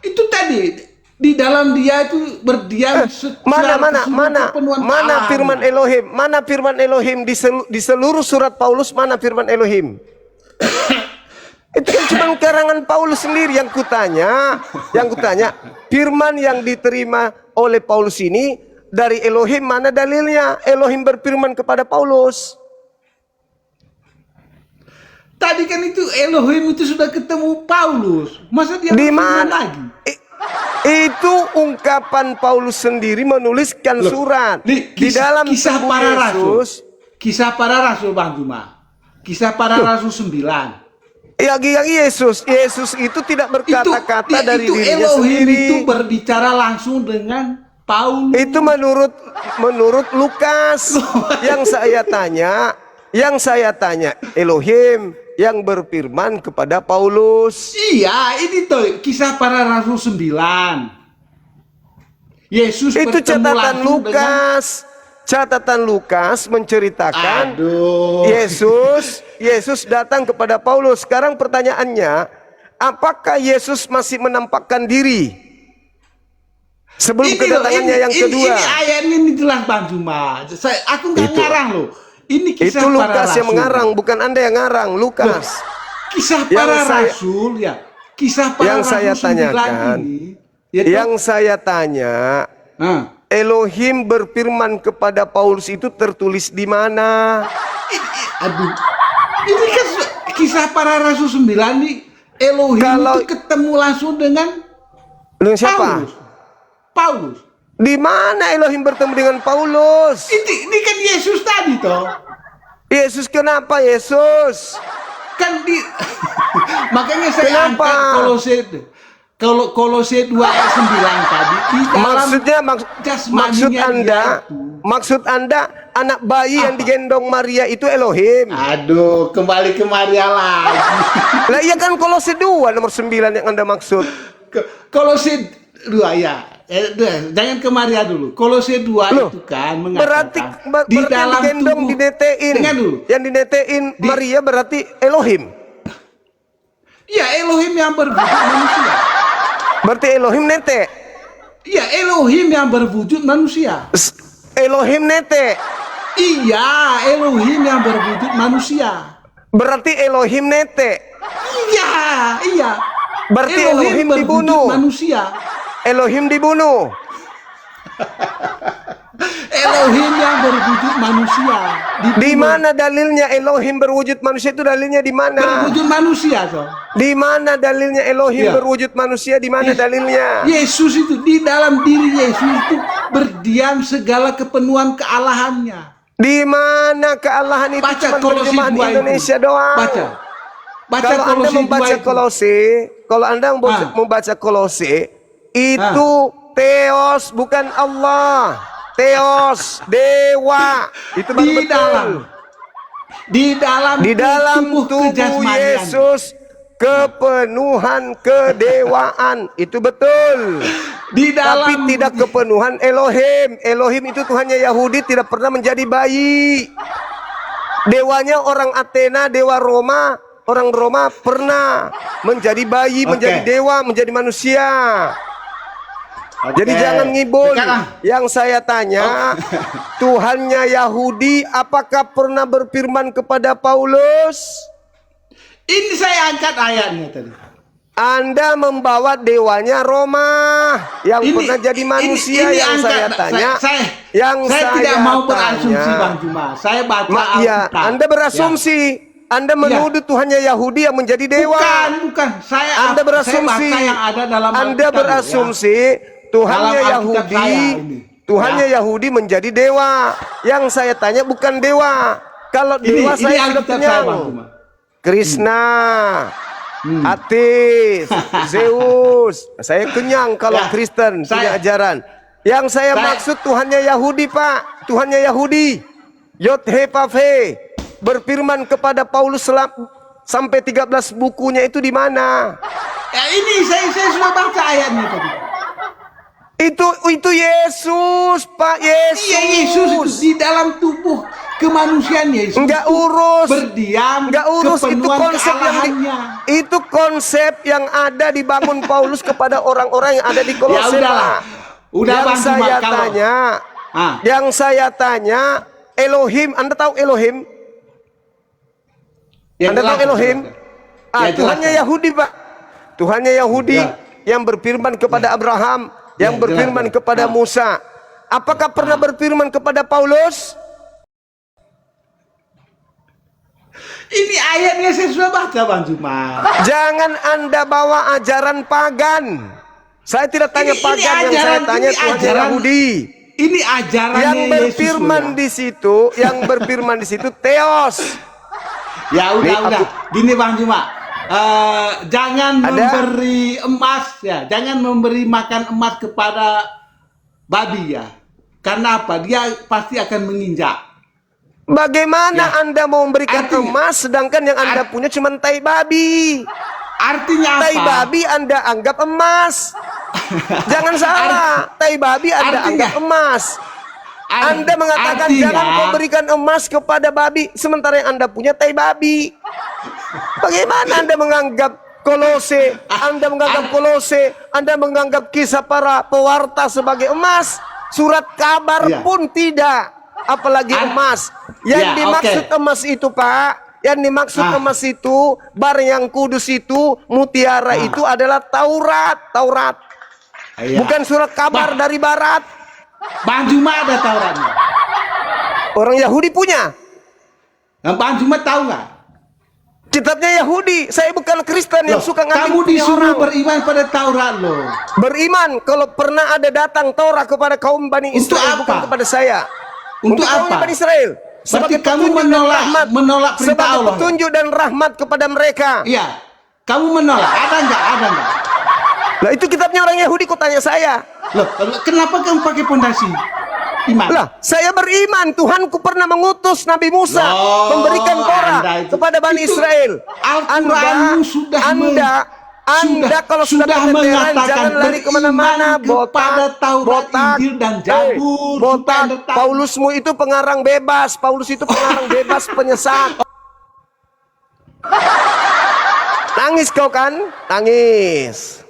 Itu tadi di dalam dia itu berdiam mana firman Elohim? Mana firman Elohim di seluruh surat Paulus? Mana firman Elohim? Itu kan cuma karangan Paulus sendiri. Yang kutanya, firman yang diterima oleh Paulus ini dari Elohim, mana dalilnya? Elohim berfirman kepada Paulus. Tadi kan itu Elohim itu sudah ketemu Paulus. Masa dia Di berfirman mana? lagi? Itu ungkapan Paulus sendiri menuliskan surat Di dalam kisah tubuh para rasul. Yesus. Kisah para rasul, Bang Juma. Kisah para rasul 9. Yang Yesus itu tidak berkata-kata dari itu dirinya Elohim sendiri. itu berbicara langsung dengan Paulus. Itu menurut Lukas. Yang saya tanya Elohim yang berfirman kepada Paulus. Iya, ini tuh kisah para rasul 9. Yesus Itu bertemu catatan langsung Lukas. Catatan Lukas menceritakan Yesus datang kepada Paulus. Sekarang pertanyaannya, apakah Yesus masih menampakkan diri sebelum kedatangannya yang kedua? Ini ayatnya ini jelas, Bang Juma. Aku nggak ngarang loh. Ini kisah Itu para Lukas rasul. yang mengarang, bukan Anda yang ngarang. Lukas. Kisah para rasul ya. Kisah para yang rasul saya 9 tanyakan, ini. Ya, yang saya tanya, Elohim berfirman kepada Paulus itu tertulis di mana? Aduh, ini kan kisah para rasul 9 nih. Elohim itu ketemu langsung dengan siapa? Paulus. Di mana Elohim bertemu dengan Paulus? Ini kan Yesus tadi toh. Yesus kenapa Yesus? Kan makanya saya angkat Kolose 2 ayat 9 tadi di dalam maksud Anda anak bayi yang digendong Maria itu Elohim. Aduh, kembali ke Maria lagi. Lah iya kan Kolose 2 nomor 9 yang Anda maksud. Kolose 2 ya. Jangan ke Maria dulu. Kolose 2 itu kan mengatakan berarti di dalam digendong tubuh. dinetein. Dengar dulu. Yang dinetein Maria berarti Elohim. Iya, Elohim yang berwujud manusia. Berarti Elohim nete. Iya, Elohim yang berwujud manusia. Elohim nete. Iya, Elohim yang berwujud manusia. Berarti Elohim nete. Iya. Berarti Elohim dibunuh. Manusia. Elohim dibunuh. Elohim yang berwujud manusia. Di mana dalilnya Elohim berwujud manusia itu dalilnya di mana? Berwujud manusia toh. Di mana dalilnya Elohim berwujud manusia? Di mana dalilnya? Yesus itu di dalam diri Yesus itu berdiam segala kepenuhan kealahannya. Di mana kealahan itu? Baca cuma terjemahan Indonesia itu. doang. Baca kalau Anda membaca Kolose, membaca Kolose itu Theos bukan Allah. Theos, dewa. Itu betul. Di dalam tubuh Yesus kepenuhan kedewaan. Itu betul. Tapi tidak kepenuhan Elohim. Elohim itu Tuhannya Yahudi tidak pernah menjadi bayi. Dewanya orang Athena, dewa Roma. Orang Roma pernah menjadi bayi, menjadi dewa, menjadi manusia. Jadi jangan ngibul. Yang saya tanya, Tuhannya Yahudi apakah pernah berfirman kepada Paulus? Ini saya angkat ayatnya tadi. Anda membawa dewanya Roma yang pernah jadi manusia. Yang saya tanya, saya tidak mau berasumsi, Bang Juma. Saya baca Alkitab. Anda berasumsi. Anda menuduh Tuhannya Yahudi yang menjadi dewa. Bukan. Anda berasumsi. Saya baca yang ada dalam Anda berasumsi Tuhannya Yahudi, Yahudi menjadi dewa. Yang saya tanya bukan dewa. Kalau dewa saya sudah kenyang. Krishna, Atis, Zeus. Saya kenyang kalau Kristen punya ajaran. Yang saya maksud Tuhannya Yahudi, Pak. Tuhannya Yahudi. Yod He Vav He berfirman kepada Paulus sampai 13 bukunya itu di mana? Ya ini saya sudah baca ayatnya tadi. Itu Yesus, Pak. Yesus. Iya, Yesus itu di dalam tubuh kemanusiaan Yesus. Enggak urus. Berdiam. Enggak urus, itu konsep yang ada dibangun Paulus kepada orang-orang yang ada di Kolose. Yang saya tanya, Elohim, Anda tahu Elohim? Anda tahu Elohim? Ya, Tuhannya jelaskan. Yahudi, Pak. Tuhannya Yahudi Ya. yang berfirman kepada Abraham, yang Ya, berfirman jelaskan. kepada Musa. Apakah pernah berfirman kepada Paulus? Ini ayatnya saya sudah baca, Bang Juma. Jangan Anda bawa ajaran pagan. Saya tidak tanya Ini pagan, yang ajaran- saya tanya ini Tuhan ajaran- Yahudi. Ini ajarannya Yang Yesus, berfirman loh, ya. di situ, yang berfirman di situ Theos. Ya Nih, udah. Gini Bang Juma, jangan Ada? memberi emas ya, jangan memberi makan emas kepada babi ya. Karena apa? Dia pasti akan menginjak. Bagaimana Ya. Anda mau memberikan Artinya- emas sedangkan yang Anda punya cuma tai babi? Artinya apa? Tai babi Anda anggap emas. Jangan salah, tai babi Anda Artinya- anggap emas. Anda mengatakan artinya- jangan kau berikan emas kepada babi, sementara yang Anda punya tai babi. Bagaimana Anda menganggap Kolose, Anda menganggap Kolose, Anda menganggap kisah para pewarta sebagai emas, surat kabar Iya. pun tidak, apalagi emas. Yang Ya, dimaksud oke. emas itu, Pak, yang dimaksud emas itu, bar yang kudus itu, mutiara itu adalah Taurat. Iya. Bukan surat kabar dari barat. Bang Juma ada Tauratnya. Orang Yahudi punya. Nah, Bang Juma tahu nggak? Kitabnya Yahudi. Saya bukan Kristen yang Loh, suka ngambil kamu punya disuruh orang. beriman pada Taurat loh. Beriman kalau pernah ada datang Torah kepada kaum Bani Untuk Israel, apa? bukan kepada saya. Untuk kaumnya apa? Bani Israel. Berarti kamu petunjuk dan menolak perintah sebagai Allah. petunjuk dan rahmat kepada mereka. Iya. Kamu menolak. Ada nggak? Ada nggak? Lah itu kitabnya orang Yahudi, kok tanya saya? Loh, kenapa kamu pakai pondasi iman? Lah, saya beriman Tuhanku pernah mengutus Nabi Musa Loh, memberikan Torah Anda itu- kepada Bani itu Israel. Al-Quranmu sudah Anda kalau sudah keteteran mengatakan jangan lari kemana-mana, beriman kepada Taurat, Injil, dan Zabur, supaya botak. Anda tahu. Paulusmu itu pengarang bebas. Paulus itu pengarang bebas penyesat. Nangis kau kan? Nangis.